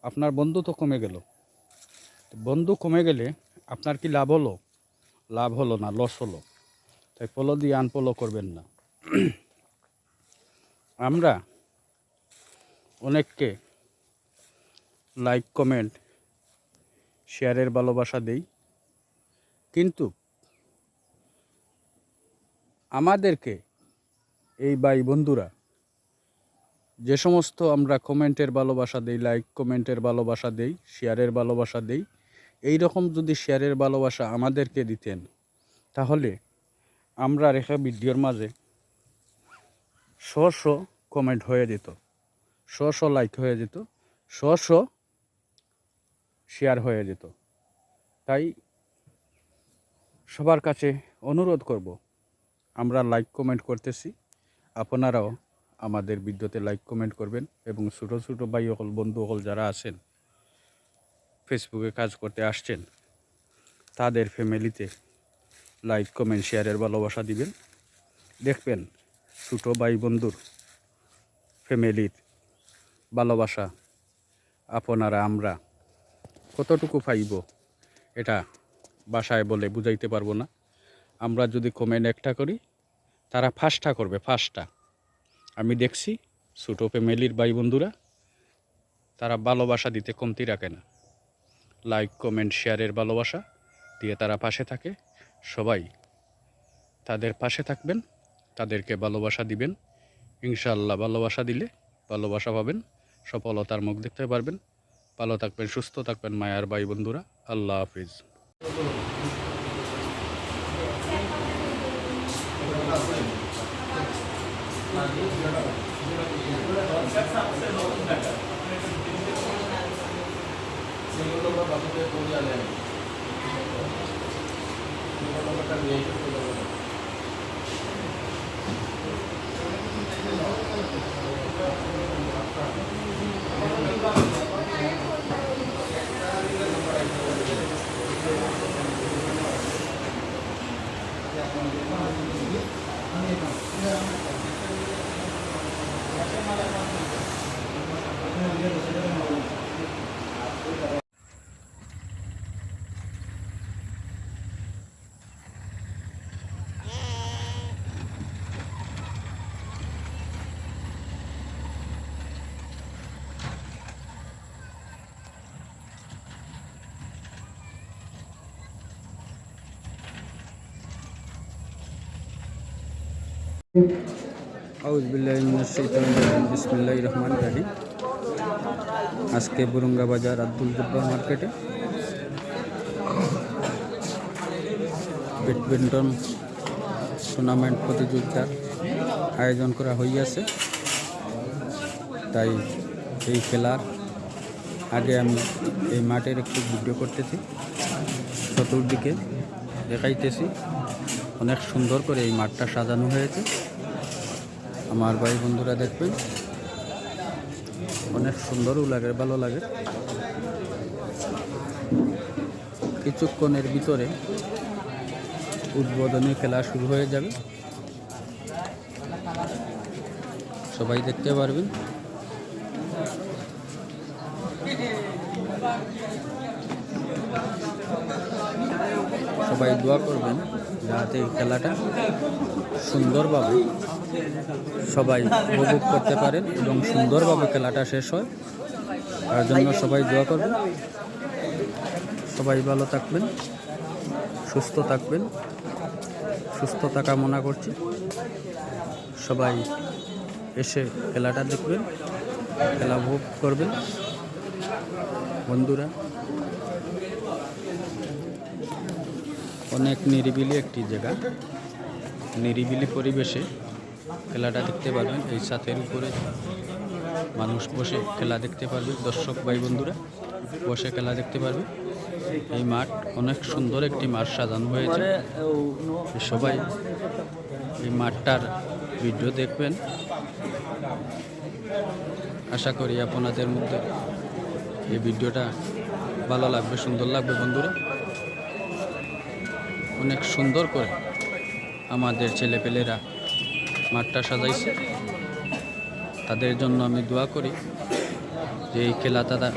আপনার বন্ধু তো কমে গেল, বন্ধু কমে গেলে আপনার কি লাভ হলো? লাভ হলো না, লস হলো। তাই ফলো দিয়ে আনফলো করবেন না। আমরা অনেককে লাইক, কমেন্ট, শেয়ারের ভালোবাসা দেই, কিন্তু আমাদেরকে এই ভাই বন্ধুরা যে সমস্ত আমরা কমেন্টের ভালোবাসা দেই, লাইক কমেন্টের ভালোবাসা দেই, শেয়ারের ভালোবাসা দেই, এই রকম যদি শেয়ারের ভালোবাসা আমাদেরকে দিতেন, তাহলে আমরা রেখা ভিডিওর মাঝে 100 কমেন্ট হয়ে যেত, 100 লাইক হয়ে যেত, 100 শেয়ার হয়ে যেত। তাই সবার কাছে অনুরোধ করব, আমরা লাইক কমেন্ট করতেছি, আপনারাও আমাদের ভিডিওতে লাইক কমেন্ট করবেন, এবং ছোটো ছোটো ভাই হল, বন্ধু হল যারা আছেন ফেসবুকে কাজ করতে আসছেন তাদের ফ্যামিলিতে লাইক কমেন্ট শেয়ারের ভালোবাসা দিবেন। দেখবেন ছোটো ভাই বন্ধুর ফ্যামিলির ভালোবাসা আপনারা আমরা কতটুকু পাইব এটা ভাষায় বলে বুঝাইতে পারবো না। আমরা যদি কমেন্ট একটা করি তারা 5টা করবে, 5টা। আমি দেখছি ছোটো ফ্যামিলির ভাই বন্ধুরা তারা ভালোবাসা দিতে কমতি রাখে না, লাইক কমেন্ট শেয়ারের ভালোবাসা দিয়ে তারা পাশে থাকে। সবাই তাদের পাশে থাকবেন, তাদেরকে ভালোবাসা দিবেন। ইনশাআল্লাহ ভালোবাসা দিলে ভালোবাসা পাবেন, সফলতার মুখ দেখতে পারবেন। ভালো থাকবেন, সুস্থ থাকবেন মায়ার ভাই বন্ধুরা। আল্লাহ হাফিজ। বিসমিল্লাহির রহমানির রহিম। আজকে বুরুঙ্গা বাজার আব্দুল জব্বার মার্কেটে ব্যাডমিন্টন টুর্নামেন্ট প্রতিযোগিতার আয়োজন করা হইয়াছে। তাই এই খেলার আগে আমি এই মাঠের একটু ভিডিও করতেছি, চতুর্দিকে দেখাইতেছি। অনেক সুন্দর করে এই মাঠটা সাজানো হয়েছে। আমার ভাই বন্ধুরা দেখবেন, অনেক সুন্দরও লাগে, ভালো লাগে। কিছুক্ষণের ভিতরে উদ্বোধনী খেলা শুরু হয়ে যাবে, সবাই দেখতে পারবেন। সবাই দোয়া করবেন যাতে এই খেলাটা সুন্দরভাবে সবাই উপভোগ করতে পারেন এবং সুন্দরভাবে খেলাটা শেষ হয়, তার জন্য সবাই দোয়া করবেন। সবাই ভালো থাকবেন, সুস্থ থাকবেন, সুস্থতা কামনা করছি। সবাই এসে খেলাটা দেখবেন, খেলা উপভোগ করবেন। বন্ধুরা, অনেক নিরিবিলি একটি জায়গা, নিরিবিলি পরিবেশে খেলাটা দেখতে পারবেন। এই ছাদের উপরে মানুষ বসে খেলা দেখতে পারবে, দর্শক ভাই বন্ধুরা বসে খেলা দেখতে পারবে। এই মাঠ অনেক সুন্দর একটি মাঠ সাজানো হয়েছে। সবাই এই মাঠটার ভিডিও দেখবেন। আশা করি আপনাদের মধ্যে এই ভিডিওটা ভালো লাগবে, সুন্দর লাগবে। বন্ধুরা, অনেক সুন্দর করে আমাদের ছেলেপেলেরা মাঠটা সাজাইছে। তাদের জন্য আমি দোয়া করি যে এই খেলা তারা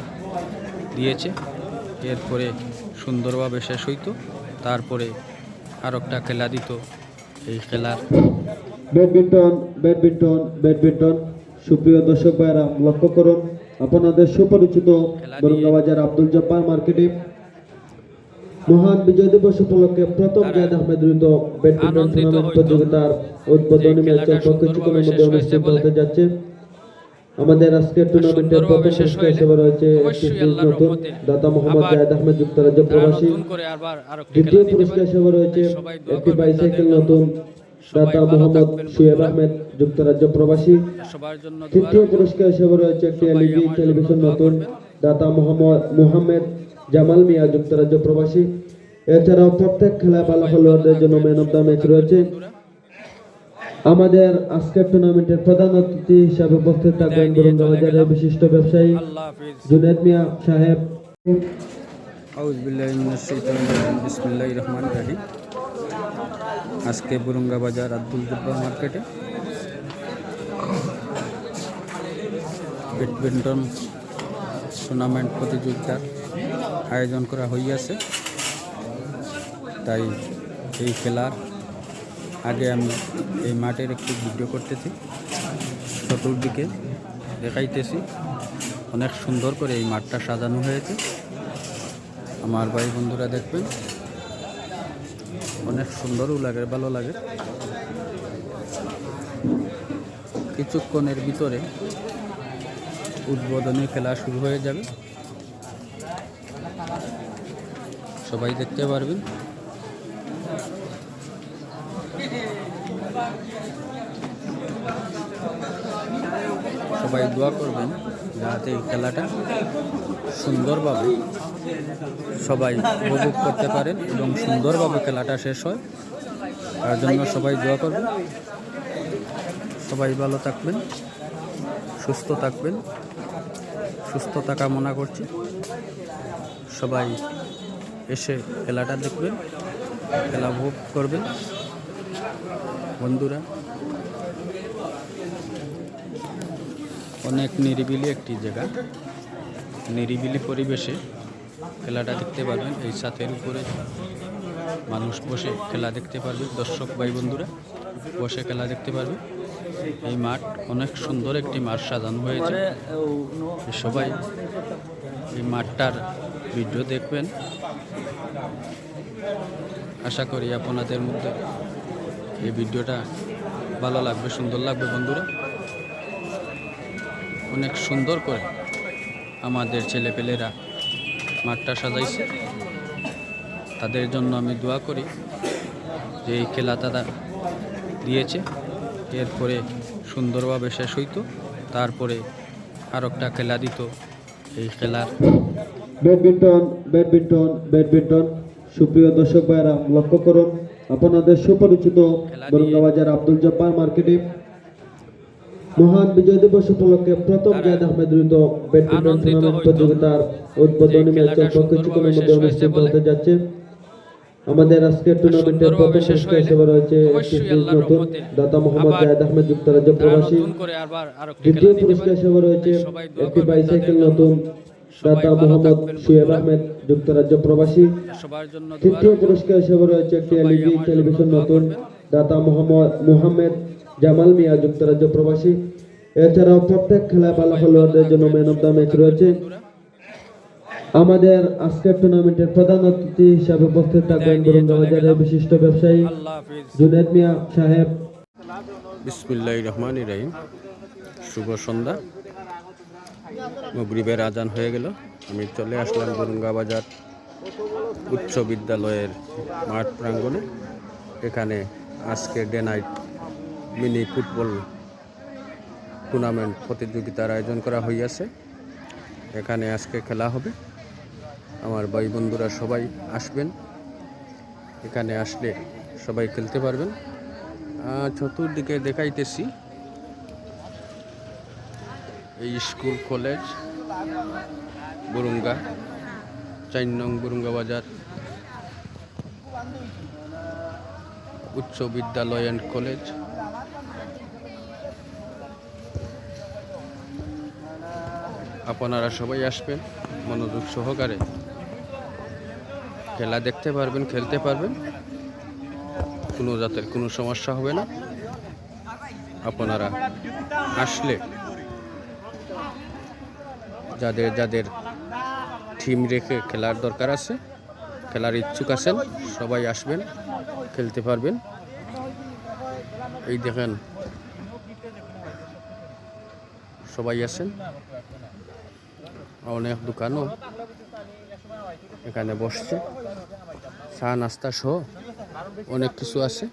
দিয়েছে, এরপরে সুন্দরভাবে শেষ হইতো, তারপরে আর একটা খেলা দিত। এই খেলার ব্যাডমিন্টন ব্যাডমিন্টন ব্যাডমিন্টন সুপ্রিয় দর্শক ভাইরা, লক্ষ্য করুন আপনাদের সুপরিচিত বরঙ্গাবাজার আব্দুল জব্বার মার্কেটে মহান বিজয় দিবস উপলক্ষে প্রথম জায়েদ আহমেদ রুত ব্যাডমিন্টন টুর্নামেন্ট প্রতিযোগিতার উদ্বোধনী ম্যাচ অল্প কিছুক্ষণের মধ্যে অনুষ্ঠিত হতে যাচ্ছে। আমাদের আজকের টুর্নামেন্টের প্রথম পুরস্কার হিসেবে রয়েছে একটি ফ্রিজ নতুন, দাতা মোহাম্মদ জায়েদ আহমেদ যুক্তরাজ্য প্রবাসী। দ্বিতীয় পুরস্কার হিসেবে রয়েছে একটি বাইসাইকেল নতুন, দাতা মোহাম্মদ শুয়েব আহমেদ যুক্তরাজ্য প্রবাসী। তৃতীয় পুরস্কার হিসেবে রয়েছে একটি এলইডি টেলিভিশন নতুন, দাতা মোহাম্মদ জামাল মিয়া যুক্তরাজ্য প্রবাসী। এছাড়াও প্রত্যেক খেলায় ভালো খেলোয়াড়দের জন্য ম্যান অব দ্য ম্যাচ রয়েছে। আমাদের আজকের টুর্নামেন্টের প্রধান অতিথি হিসাবে উপস্থিত থাকবেন বরঙ্গা বাজারের বিশিষ্ট ব্যবসায়ী জুনেদ মিয়া সাহেব। আউযুবিল্লাহি মিনাশ শাইতানির রাজিম বিসমিল্লাহির রহমানির রহিম। আজকে বুরুঙ্গা বাজার আব্দুল জব্বার মার্কেটে ব্যাডমিন্টন টুর্নামেন্ট প্রতিযোগিতার আয়োজন করা হইয়াছে। তাই এই খেলার আগে আমি এই মাঠের একটি ভিডিও করতেছি, চতুর্দিকে দেখাইতেছি। অনেক সুন্দর করে এই মাঠটা সাজানো হয়েছে। আমার ভাই বন্ধুরা দেখবেন, অনেক সুন্দরও লাগে, ভালো লাগে। কিছুক্ষণের ভিতরে উদ্বোধনী খেলা শুরু হয়ে যাবে, সবাই দেখতে পারবেন। সবাই দোয়া করবেন যাতে এই খেলাটা সুন্দরভাবে সবাই উপভোগ করতে পারেন এবং সুন্দরভাবে খেলাটা শেষ হয়, তার জন্য সবাই দোয়া করবেন। সবাই ভালো থাকবেন, সুস্থ থাকবেন, সুস্থতা কামনা করছি। সবাই এসে খেলাটা দেখবেন, খেলা উপভোগ করবেন। বন্ধুরা, অনেক নিরিবিলি একটি জায়গা, নিরিবিলি পরিবেশে খেলাটা দেখতে পারবেন। এই ছাদের উপরে মানুষ বসে খেলা দেখতে পারবে, দর্শক ভাই বন্ধুরা বসে খেলা দেখতে পারবে। এই মাঠ অনেক সুন্দর একটি মাঠ সাজানো হয়েছে। সবাই এই মাঠটার ভিডিও দেখবেন। আশা করি আপনাদের মধ্যে এই ভিডিওটা ভালো লাগবে, সুন্দর লাগবে। বন্ধুরা, অনেক সুন্দর করে আমাদের ছেলেপেলেরা মাঠটা সাজাইছে। তাদের জন্য আমি দোয়া করি যে এই খেলা তারা দিয়েছে, এরপরে সুন্দরভাবে শেষ হইতো, তারপরে আর একটা খেলা দিত। এই খেলার ব্যাডমিন্টন ব্যাডমিন্টন ব্যাডমিন্টন সুপ্রিয় দর্শক ভাইরা লক্ষ্য করুন, আপনাদের সুপরিচিত বুরুঙ্গা বাজার আব্দুল জব্বার মার্কেটে মহান বিজয় দিবস উপলক্ষে প্রথম জায়েদ আহমেদ রুহিত ব্যাডমিন্টন টুর্নামেন্ট প্রতিযোগিতার উদ্বোধনী ম্যাচ অল্প কিছুক্ষণের মধ্যে অনুষ্ঠিত হতে যাচ্ছে। আমাদের আজকের টুর্নামেন্টের প্রথম পুরস্কার হিসেবে রয়েছে একটি ফ্রিজ নতুন, দাতা মোহাম্মদ জায়েদ আহমেদ যুক্তরাজ্য প্রবাসী। দ্বিতীয় পুরস্কার হিসেবে রয়েছে একটি বাইসাইকেল নতুন, দাতা মোহাম্মদ শুয়েব আহমেদ যুক্তরাজ্য প্রবাসী। তৃতীয় পুরস্কার হিসেবে রয়েছে একটি এলইডি টেলিভিশন নতুন, দাতা মোহাম্মদ জামাল মিয়া যুক্তরাজ্য প্রবাসী। এছাড়াও প্রত্যেক খেলায় ভালো খেলোয়াড়দের জন্য ম্যান অফ দ্য ম্যাচ রয়েছে। আমাদের আজকের টুর্নামেন্টের প্রধান অতিথি হিসাবে উপস্থিত থাকবেন বুরুঙ্গা বাজারের বিশিষ্ট ব্যবসায়ী জুনেদ মিয়া সাহেব। বিসমিল্লাহির রহমানির রহিম। শুভ সন্ধ্যা, মাগরিবের আজান হয়ে গেল। আমি চলে আসলাম বুরুঙ্গা বাজার উচ্চ বিদ্যালয়ের মাঠ প্রাঙ্গণে। এখানে আজকে day night mini football tournament প্রতিযোগিতার আয়োজন করা হইয়াছে। এখানে আজকে খেলা হবে। আমার ভাই বন্ধুরা সবাই আসবেন, এখানে আসলে সবাই খেলতে পারবেন। চতুর্দিকে দেখাইতেছি এই স্কুল কলেজ বুরুঙ্গা, 4 নং বুরুঙ্গা বাজার উচ্চ বিদ্যালয় অ্যান্ড কলেজ। আপনারা সবাই আসবেন, মনোযোগ সহকারে খেলা দেখতে পারবেন, খেলতে পারবেন। কোনো জাতের কোনো সমস্যা হবে না। আপনারা আসলে যাদের যাদের টিম রেখে খেলার দরকার আছে, খেলার ইচ্ছুক আছেন, সবাই আসবেন, খেলতে পারবেন। এই দেখেন সবাই আছেন, অনেক দোকানও এখানে বসছে, চা নাস্তা সহ অনেক কিছু আছে।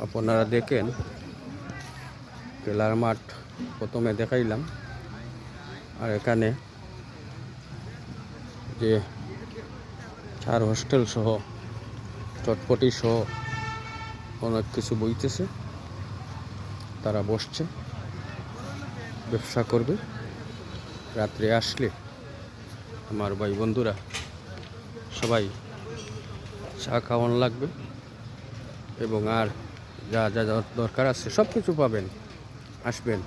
আপনারা দেখেন খেলার মাঠ প্রথমে দেখাইলাম, আর এখানে যে চার হোস্টেল সহ চটপটি সহ অনেক কিছু বইতেছে, তারা বসছে, ব্যবসা করবে। রাত্রে আসলে আমার ভাই বন্ধুরা সবাই চা খাওয়ানো লাগবে এবং আর যা যা দরকার আছে সব কিছু পাবেন, আসবেন।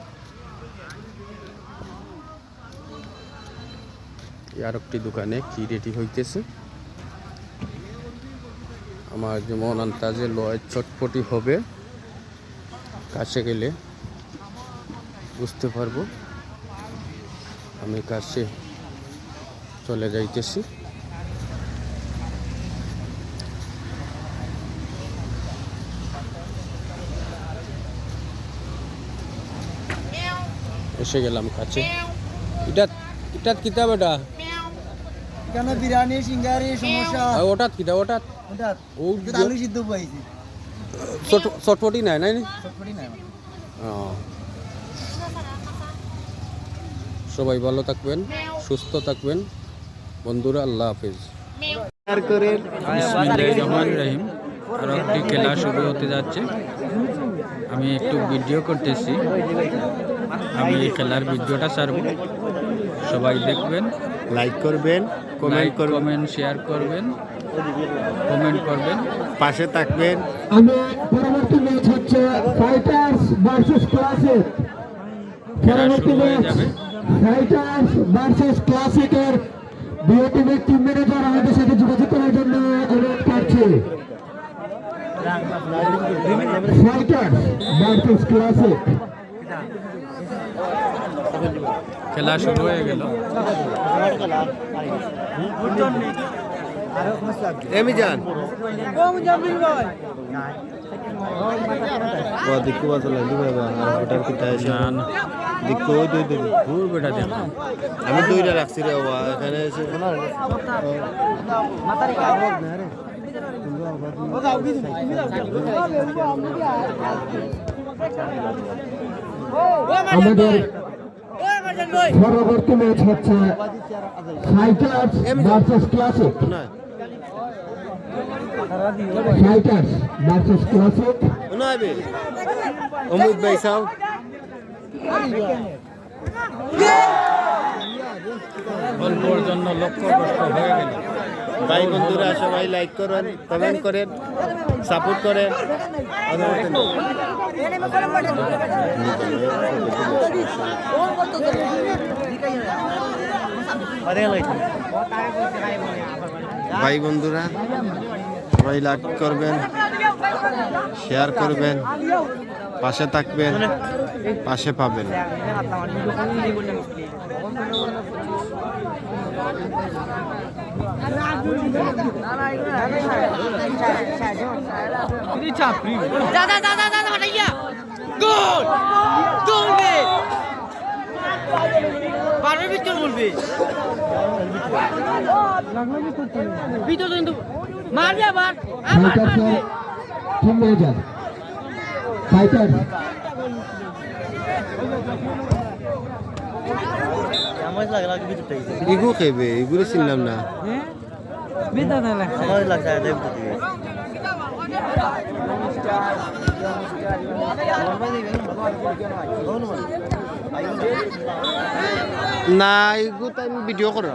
আর একটি দোকানে কি রেডি হইতেছে, আমার যেমন আন্তাজে লয় চটপটি হবে, কাছে গেলে বুঝতে পারবো। আমি কাছে চলে যাইতেছি। এসে গেলাম কাছে। এটা এটা কিতা বেটা? কেন বিরিয়ানি সিঙ্গারি সমোসা ওটা কিতা? ওটা ওটা ও আলু সিদ্ধ পাইছি চটপটি নাই নাই চটপটি নাই সবাই ভালো থাকবেন, সুস্থ থাকবেন বন্ধুরা। আল্লাহ হাফেজ। বিসমিল্লাহিররহমানিররহিম। আর একটি খেলা শুরু হতে যাচ্ছে। আমি একটু ভিডিও করতেছি, আমি এই খেলার ভিডিওটা ছাড়ব, সবাই দেখবেন, লাইক করবেন, কমেন্ট করবেন, কমেন্ট শেয়ার করবেন, কমেন্ট করবেন, পাশে থাকবেন। আমি পরবর্তী ম্যাচ হচ্ছে ফাইটার্স ভার্সেস ক্লাসিক। খেলা শুরু হয়ে যাবে। ফাইটার্স ভার্সেস ক্লাসিকের দুই টিমের টিম ম্যানেজার আমাদের সাথে যোগাযোগ করার জন্য অনুরোধ করছি। ফাইটার্স ভার্সেস ক্লাসিক খেলা শুরু হয়ে গেল। এমি যান দিকু বাজা লাগি বাবা আর ওটার কিটা এসে না না, দিকু ওই দুই দুই ভুল বেটা দেখো। আমি দুইটা রাখছি রে বাবা এখানে এসে আমাদের পরবর্তী ম্যাচ হচ্ছে fighters versus classic. Fighters versus classic. নয়বে অমিত ভাই সাও অল্পর জন্য লক্ষ্য কষ্ট হয়ে গেল। ভাই বন্ধুরা সবাই লাইক করেন, কমেন্ট করেন, সাপোর্ট করেন। ভাই বন্ধুরা সবাই লাইক করবেন, শেয়ার করবেন, পাশে থাকবেন, পাশে পাবেন। দাদা দাদা দাদা ভাইয়া গোল গোল বে বারবার ভিতর বলবে ভিতর কিন্তু মারবে আবার ফাইটার্সের টিম ম্যানেজার ফাইটার্স এগু খেবে, এগুলো চিনলাম না। না এগু তো আমি ভিডিও করা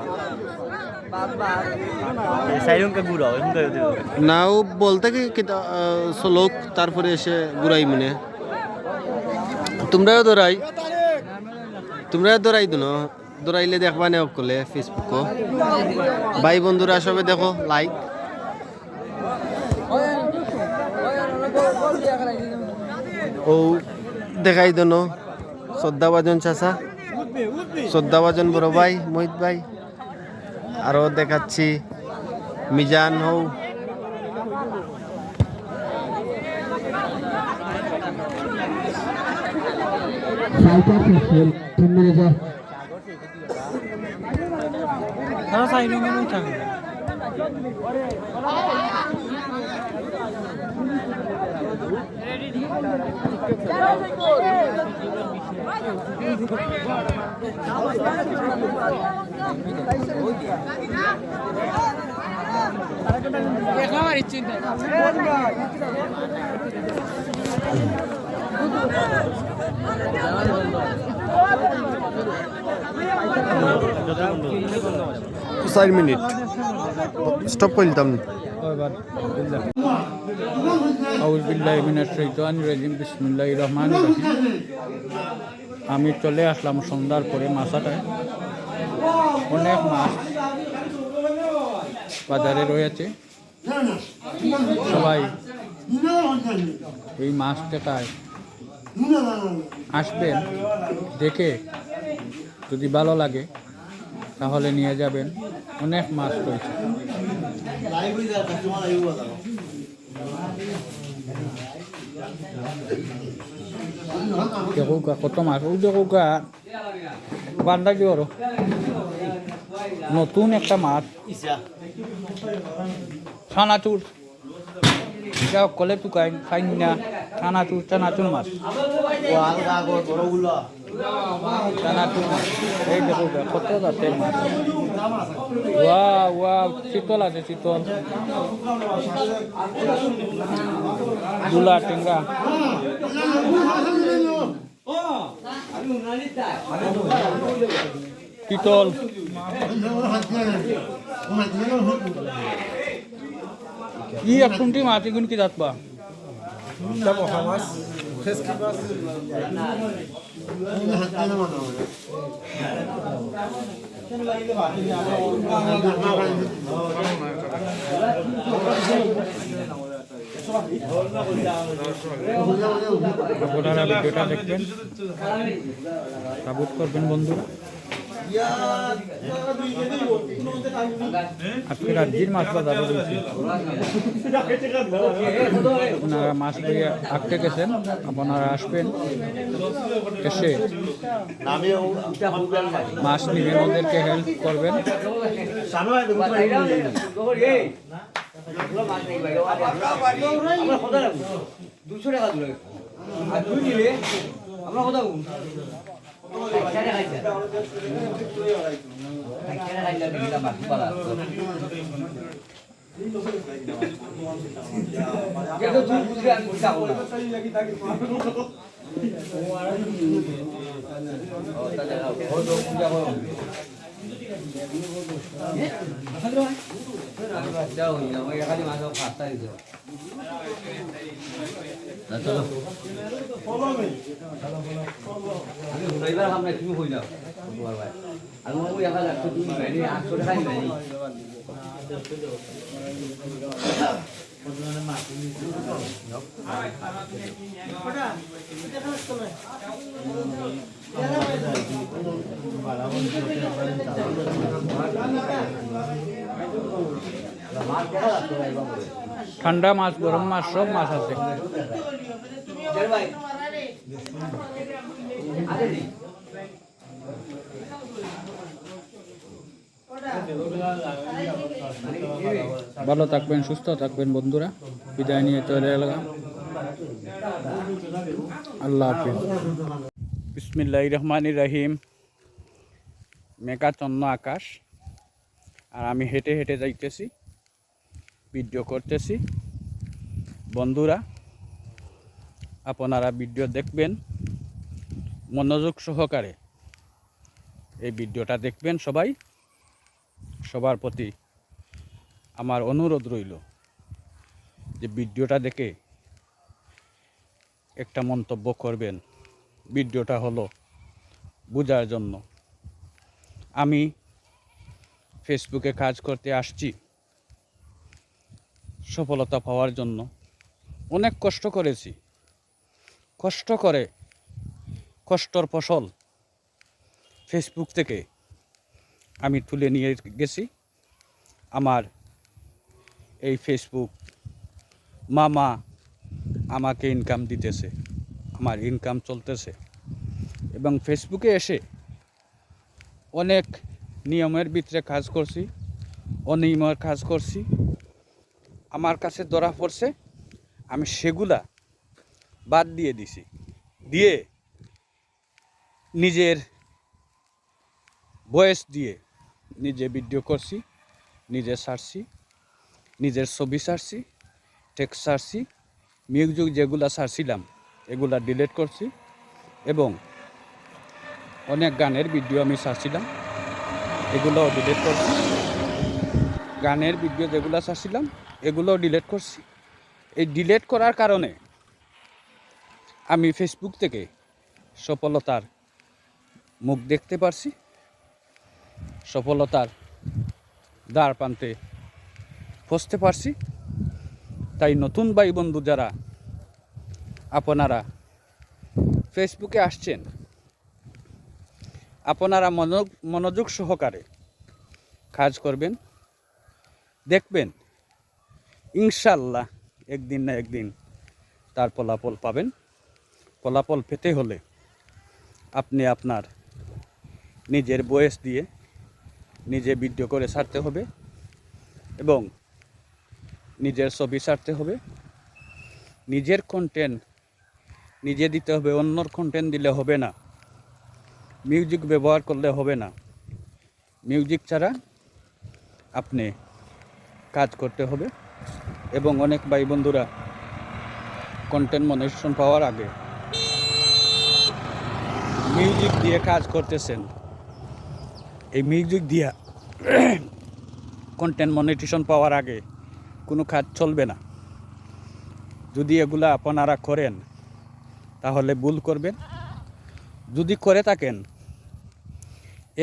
না, ও বলতে কি লোক তারপরে এসে ঘুরাই মনে তোমরাও দৌড়াই দিনো, দৌড়াইলে দেখবা নে করলে ফেসবুক ভাই বন্ধুরা সবে দেখো লাইক। ও দেখাই দনো শ্রদ্ধাভাজন চাচা, শ্রদ্ধাভাজন বড় ভাই মোহিত ভাই, আরো দেখাচ্ছি মিজান হৌ, ফাইটার্সের টিম ম্যানেজার 4 মিনিট স্টপ করে দিতাম আউযু বিল্লাহি মিনাশ শাইতানির রাজিম বিসমিল্লাহির রহমানির রহিম। আমি চলে আসলাম সন্ধ্যার পরে মাছাটায়। অনেক মাছ বাজারে রয়েছে। সবাই এই মাছ দেখায় আসবেন, দেখে যদি ভালো লাগে তাহলে নিয়ে যাবেন। অনেক মাছ রয়েছে। দেখো কত মাছ, ওই দেখো বান্ধা কি আরো নতুন একটা মাছ ছানাচুর, এটা কলে তু খাই না। ছানাচুর ছানাচুর মাছ, ছানাচুর মাছ। এই দেখো কত জাতের মাছ। ওয়া ওয়া শীতল আছে, শীতল দুলা টেঙ্গা। শীতল কি একটুটি মাছ, এগুন কি জাতবা? আপনারা ভিডিওটা দেখবেন, সাপোর্ট করবেন বন্ধুরা। আজকে রাজ্যের মাছ বাজার রয়েছে। আপনারা মাছ ধরে আটকে গেছেন, আপনারা আসবেন, এসে মাছ নিবেন, ওদেরকে হেল্প করবেন। ঠান্ডা মাছ, গরম মাছ, সব মাছ আছে। ভালো থাকবেন, সুস্থ থাকবেন বন্ধুরা। বিদায় নিয়ে চলে এলাম। আল্লাহ হাফিজ। বিসমিল্লাহির রহমানির রহিম। মেঘাচ্ছন্ন আকাশ, আর আমি হেঁটে হেঁটে যাইতেছি, ভিডিও করতেছি। বন্ধুরা, আপনারা ভিডিও দেখবেন, মনোযোগ সহকারে এই ভিডিওটা দেখবেন। সবাই, সবার প্রতি আমার অনুরোধ রইল যে ভিডিওটা দেখে একটা মন্তব্য করবেন। ভিডিওটা হলো বোঝার জন্য। আমি ফেসবুকে কাজ করতে আসছি সফলতা পাওয়ার জন্য। অনেক কষ্ট করেছি, কষ্ট করে কষ্টর ফসল ফেসবুক থেকে আমি তুলে নিয়ে গেছি। আমার এই ফেসবুক মামা আমাকে ইনকাম দিতেছে, আমার ইনকাম চলতেছে। এবং ফেসবুকে এসে অনেক নিয়মের ভিতরে কাজ করছি, অনিয়মের কাজ করছি, আমার কাছে ধরা পড়ছে, আমি সেগুলা বাদ দিয়ে দিছি, দিয়ে নিজের ভয়েস দিয়ে নিজে ভিডিও করছি, নিজে ছাড়ছি, নিজের ছবি ছাড়ছি, টেক্সট ছাড়ছি, মিউজিক যেগুলা ছাড়ছিলাম এগুলা ডিলিট করছি, এবং অনেক গানের ভিডিও আমি ছাড়ছিলাম এগুলোও ডিলিট করছি, গানের ভিডিও যেগুলো ছাড়ছিলাম এগুলোও ডিলিট করছি। এই ডিলিট করার কারণে আমি ফেসবুক থেকে সফলতার মুখ দেখতে পারছি, সফলতার দ্বার প্রান্তে পৌঁছতে পারছি। তাই নতুন ভাই বন্ধু যারা আপনারা ফেসবুকে আসছেন, আপনারা মনোযোগ সহকারে কাজ করবেন, দেখবেন ইনশাল্লাহ একদিন না একদিন তার ফলাফল পাবেন। ফলাফল পেতে হলে আপনি আপনার নিজের ভয়েস দিয়ে নিজে ভিডিও করে ছাড়তে হবে এবং নিজের ছবি ছাড়তে হবে, নিজের কন্টেন্ট নিজে দিতে হবে, অন্যর কন্টেন্ট দিলে হবে না, মিউজিক ব্যবহার করলে হবে না। মিউজিক ছাড়া আপনি কাজ করতে হবে। এবং অনেক ভাই বন্ধুরা কন্টেন্ট মনিটাইজেশন পাওয়ার আগে মিউজিক দিয়ে কাজ করতেছেন, এই মিউজিক দিয়া কন্টেন্ট মনিটাইজেশন পাওয়ার আগে কোনো কাজ চলবে না। যদি এগুলা আপনারা করেন তাহলে ভুল করবেন, যদি করে থাকেন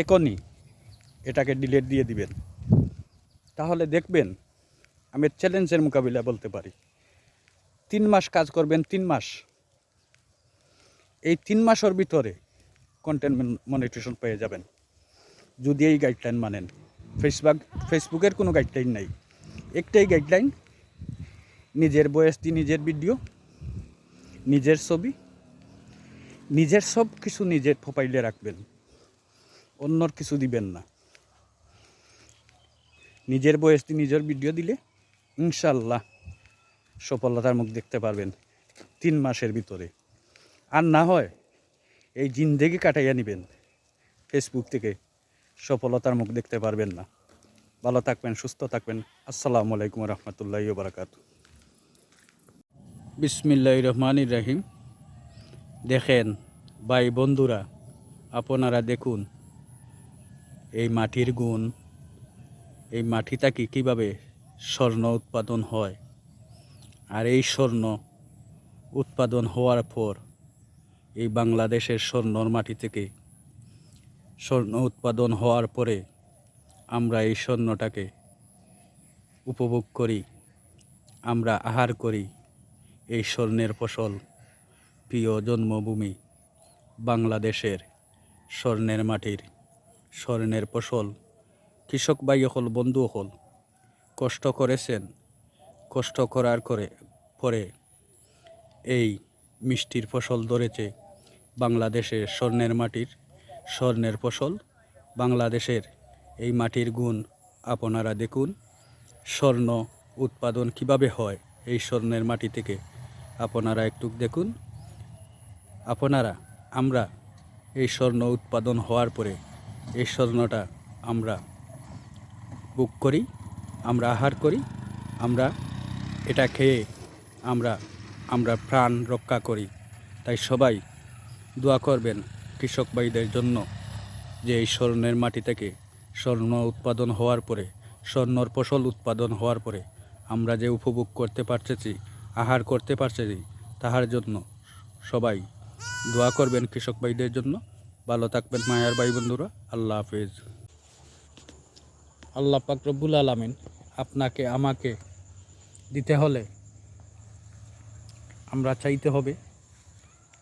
এখনই এটাকে ডিলিট দিয়ে দিবেন, তাহলে দেখবেন আমি চ্যালেঞ্জের মোকাবিলা বলতে পারি। 3 মাস কাজ করবেন, 3 মাস, এই 3 মাসের ভিতরে কন্টেন্ট মনিটাইজেশন পেয়ে যাবেন যদি এই গাইডলাইন মানেন। ফেসবুকের কোনো গাইডলাইন নাই, একটাই গাইডলাইন, নিজের ভয়েস দিয়ে নিজের ভিডিও, নিজের ছবি, নিজের সব কিছু নিজের প্রোফাইলে রাখবেন, অন্যর কিছু দিবেন না। নিজের ভয়েস দিয়ে নিজের ভিডিও দিলে ইনশাল্লাহ সফলতার মুখ দেখতে পারবেন 3 মাসের ভিতরে। আর না হয় এই জিন্দেগি কাটাইয়া নেবেন, ফেসবুক থেকে সফলতার মুখ দেখতে পারবেন না। ভালো থাকবেন, সুস্থ থাকবেন। আসসালামু আলাইকুম রহমতুল্লাহি ওয়া বারাকাতুহু। বিসমিল্লাহির রহমানির রহিম। দেখেন ভাই বন্ধুরা, আপনারা দেখুন এই মাটির গুণ, এই মাটি থেকে কীভাবে স্বর্ণ উৎপাদন হয়। আর এই স্বর্ণ উৎপাদন হওয়ার পর এই বাংলাদেশের স্বর্ণর মাটি থেকে স্বর্ণ উৎপাদন হওয়ার পরে আমরা এই স্বর্ণটাকে উপভোগ করি, আমরা আহার করি। এই স্বর্ণের ফসল প্রিয় জন্মভূমি বাংলাদেশের স্বর্ণের মাটির স্বর্ণের ফসল কৃষক ভাই হল, বন্ধু হল, কষ্ট করেছেন, কষ্ট করার পরে এই মিষ্টির ফসল ধরেছে বাংলাদেশের স্বর্ণের মাটির স্বর্ণের ফসল। বাংলাদেশের এই মাটির গুণ আপনারা দেখুন, স্বর্ণ উৎপাদন কিভাবে হয় এই স্বর্ণের মাটি থেকে আপনারা একটু দেখুন। আমরা এই স্বর্ণ উৎপাদন হওয়ার পরে এই স্বর্ণটা আমরা বুক করি, আমরা আহার করি, আমরা এটা খেয়ে আমরা প্রাণ রক্ষা করি। তাই সবাই দোয়া করবেন কৃষক ভাইদের জন্য, যে এই স্বর্ণের মাটি থেকে স্বর্ণ উৎপাদন হওয়ার পরে, স্বর্ণর ফসল উৎপাদন হওয়ার পরে আমরা যে উপভোগ করতে পারতেছি, আহার করতে পারতেছি, তাহার জন্য সবাই দোয়া করবেন কৃষক ভাইদের জন্য। ভালো থাকবেন মায়ার ভাই বন্ধুরা। আল্লাহ হাফেজ। আল্লাহ পাক রব্বুল আলামিন আপনাকে আমাকে দিতে হলে আমরা চাইতে হবে,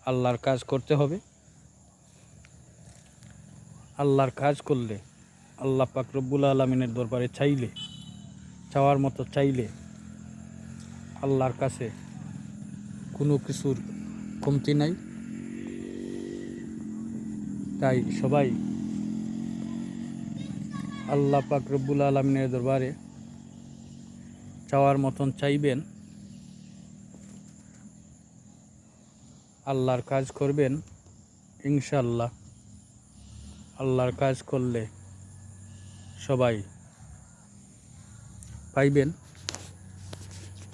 আল্লাহর কাজ করতে হবে। আল্লাহর কাজ করলে, আল্লাহ পাক রব্বুল আলামিনের দরবারে চাইলে, চাওয়ার মতো চাইলে আল্লাহর কাছে কোনো কিছুর কমতি নাই। তাই সবাই আল্লাহ পাক রব্বুল আলামিনের দরবারে চাওয়ার মতন চাইবেন, আল্লাহর কাজ করবেন। ইনশাআল্লাহ আল্লাহর কাজ করলে সবাই পাইবেন,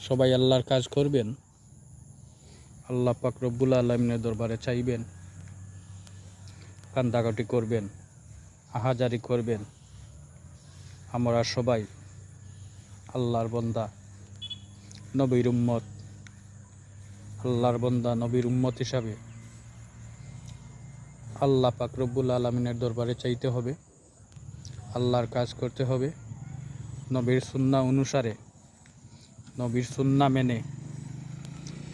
সবাই আল্লাহর কাজ করবেন, আল্লাহ পাক রব্বুল আলামিনের দরবারে চাইবেন, কান্দাকাটি করবেন, আহাজারি করবেন। আমরা সবাই আল্লাহর বান্দা, নবীর উম্মত। আল্লাহর বান্দা নবীর উম্মত হিসাবে আল্লাহ পাক রব্বুল আলামিনের দরবারে চাইতে হবে, আল্লাহর কাজ করতে হবে, নবীর সুন্নাহ অনুসারে, নবীর সুন্নাহ মেনে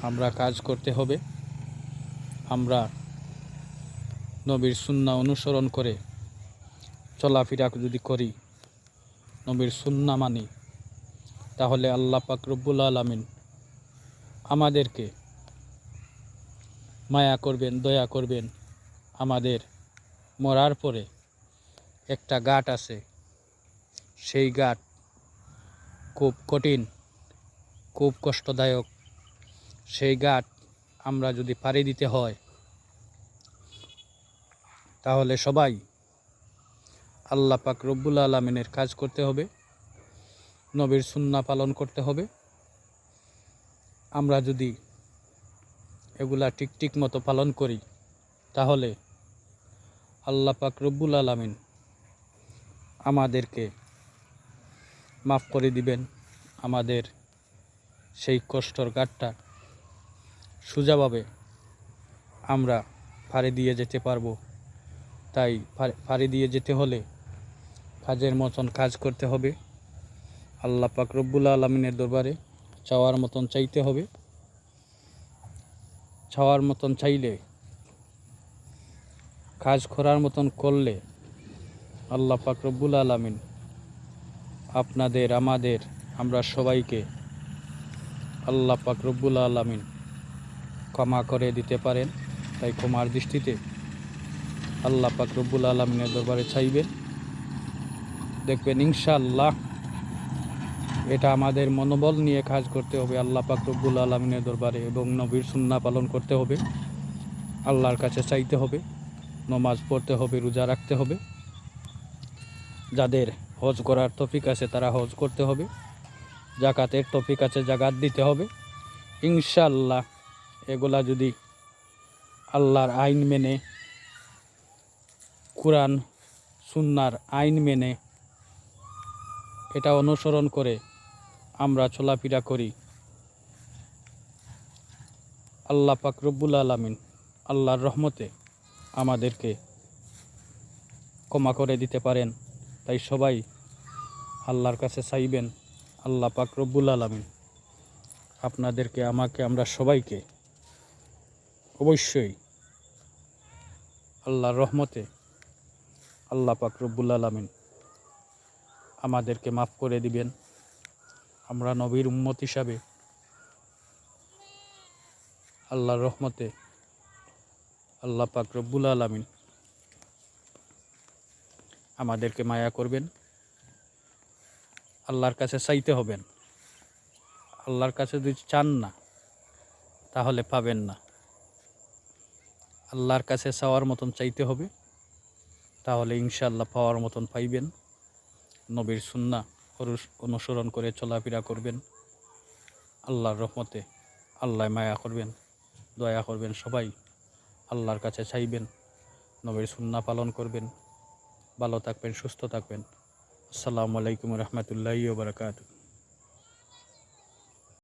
আমরা কাজ করতে হবে। আমরা নবীর সুন্নাহ অনুসরণ করে চলাফেরা যদি করি, নবীর সুন্নাহ মানি, তাহলে আল্লাহ পাক রব্বুল আলামিন আমাদেরকে মায়া করবেন, দয়া করবেন। আমাদের মরার পরে একটা ঘাট আছে, সেই ঘাট খুব কঠিন, খুব কষ্টদায়ক। সেই ঘাট আমরা যদি পাড়ি দিতে হয়, তাহলে সবাই আল্লাহ পাক রব্বুল আলামিনের কাজ করতে হবে, নবীর সুন্নাহ পালন করতে হবে। আমরা যদি এগুলা ঠিক মতো পালন করি, তাহলে আল্লাহ পাক রব্বুল আলামিন আমাদেরকে মাফ করে দিবেন। আমাদের সেই কষ্টর ঘাটটা সোজাভাবে আমরা পাড়ি দিয়ে যেতে পারবো। তাই পাড়ি দিয়ে যেতে হলে কাজের মতন কাজ করতে হবে, আল্লাহ পাক রব্বুল আলামিনের দরবারে চাওয়ার মতন চাইতে হবে। চাওয়ার মতন চাইলে, কাজ করার মতন করলে আল্লাহ পাক রব্বুল আলামিন আপনাদের, আমাদের, আমরা সবাইকে আল্লাহ পাক রব্বুল আলামিন ক্ষমা করে দিতে পারেন। তাই ক্ষমার দৃষ্টিতে আল্লাহ পাক রব্বুল আলামিনের দরবারে চাইবেন, দেখবেন ইনশাআল্লাহ এটা আমাদের মনোবল নিয়ে কাজ করতে হবে আল্লাহ পাক রব্বুল আলামিনের দরবারে, এবং নবীর সুন্নাহ পালন করতে হবে, আল্লাহর কাছে চাইতে হবে, নামাজ পড়তে হবে, রোজা রাখতে হবে। যাদের হজ করার তৌফিক আছে তারা হজ করতে হবে, যাকাতের তৌফিক আছে যাকাত দিতে হবে। ইনশাআল্লাহ এগুলা যদি আল্লাহর আইন মেনে, কুরআন সুন্নাহর আইন মেনে, এটা অনুসরণ করে আমরা চলাফেরা করি, আল্লাহ পাক রব্বুল আলামিন আল্লাহর রহমতে আমাদেরকে ক্ষমা করে দিতে পারেন। তাই সবাই আল্লাহর কাছে চাইবেন, আল্লাহ পাক রব্বুল আলামিন আপনাদেরকে, আমাকে, আমরা সবাইকে অবশ্যই আল্লাহর রহমতে আল্লাহ পাক রব্বুল আলামিন আমাদেরকে মাফ করে দিবেন। আমরা নবীর উম্মত হিসাবে আল্লাহর রহমতে আল্লাহ পাক রব্বুল আলামিন আমাদেরকে মায়া করবেন। আল্লাহর কাছে চাইতে হবেন, আল্লাহর কাছে যদি চান না তাহলে পাবেন না। আল্লাহর কাছে চাওয়ার মতন চাইতে হবে, তাহলে ইনশাআল্লাহ পাওয়ার মতন পাইবেন। নবীর সুন্নাহ অনুসরণ করে চলাফেরা করবেন, আল্লাহর রহমতে আল্লাহ মায়া করবেন, দয়া করবেন। সবাই আল্লাহর কাছে চাইবেন, নবীর সুন্নাহ পালন করবেন। ভালো থাকবেন, সুস্থ থাকবেন। আসসালামু আলাইকুম রহমতুল্লাহি ওয়া বারাকাতুহু।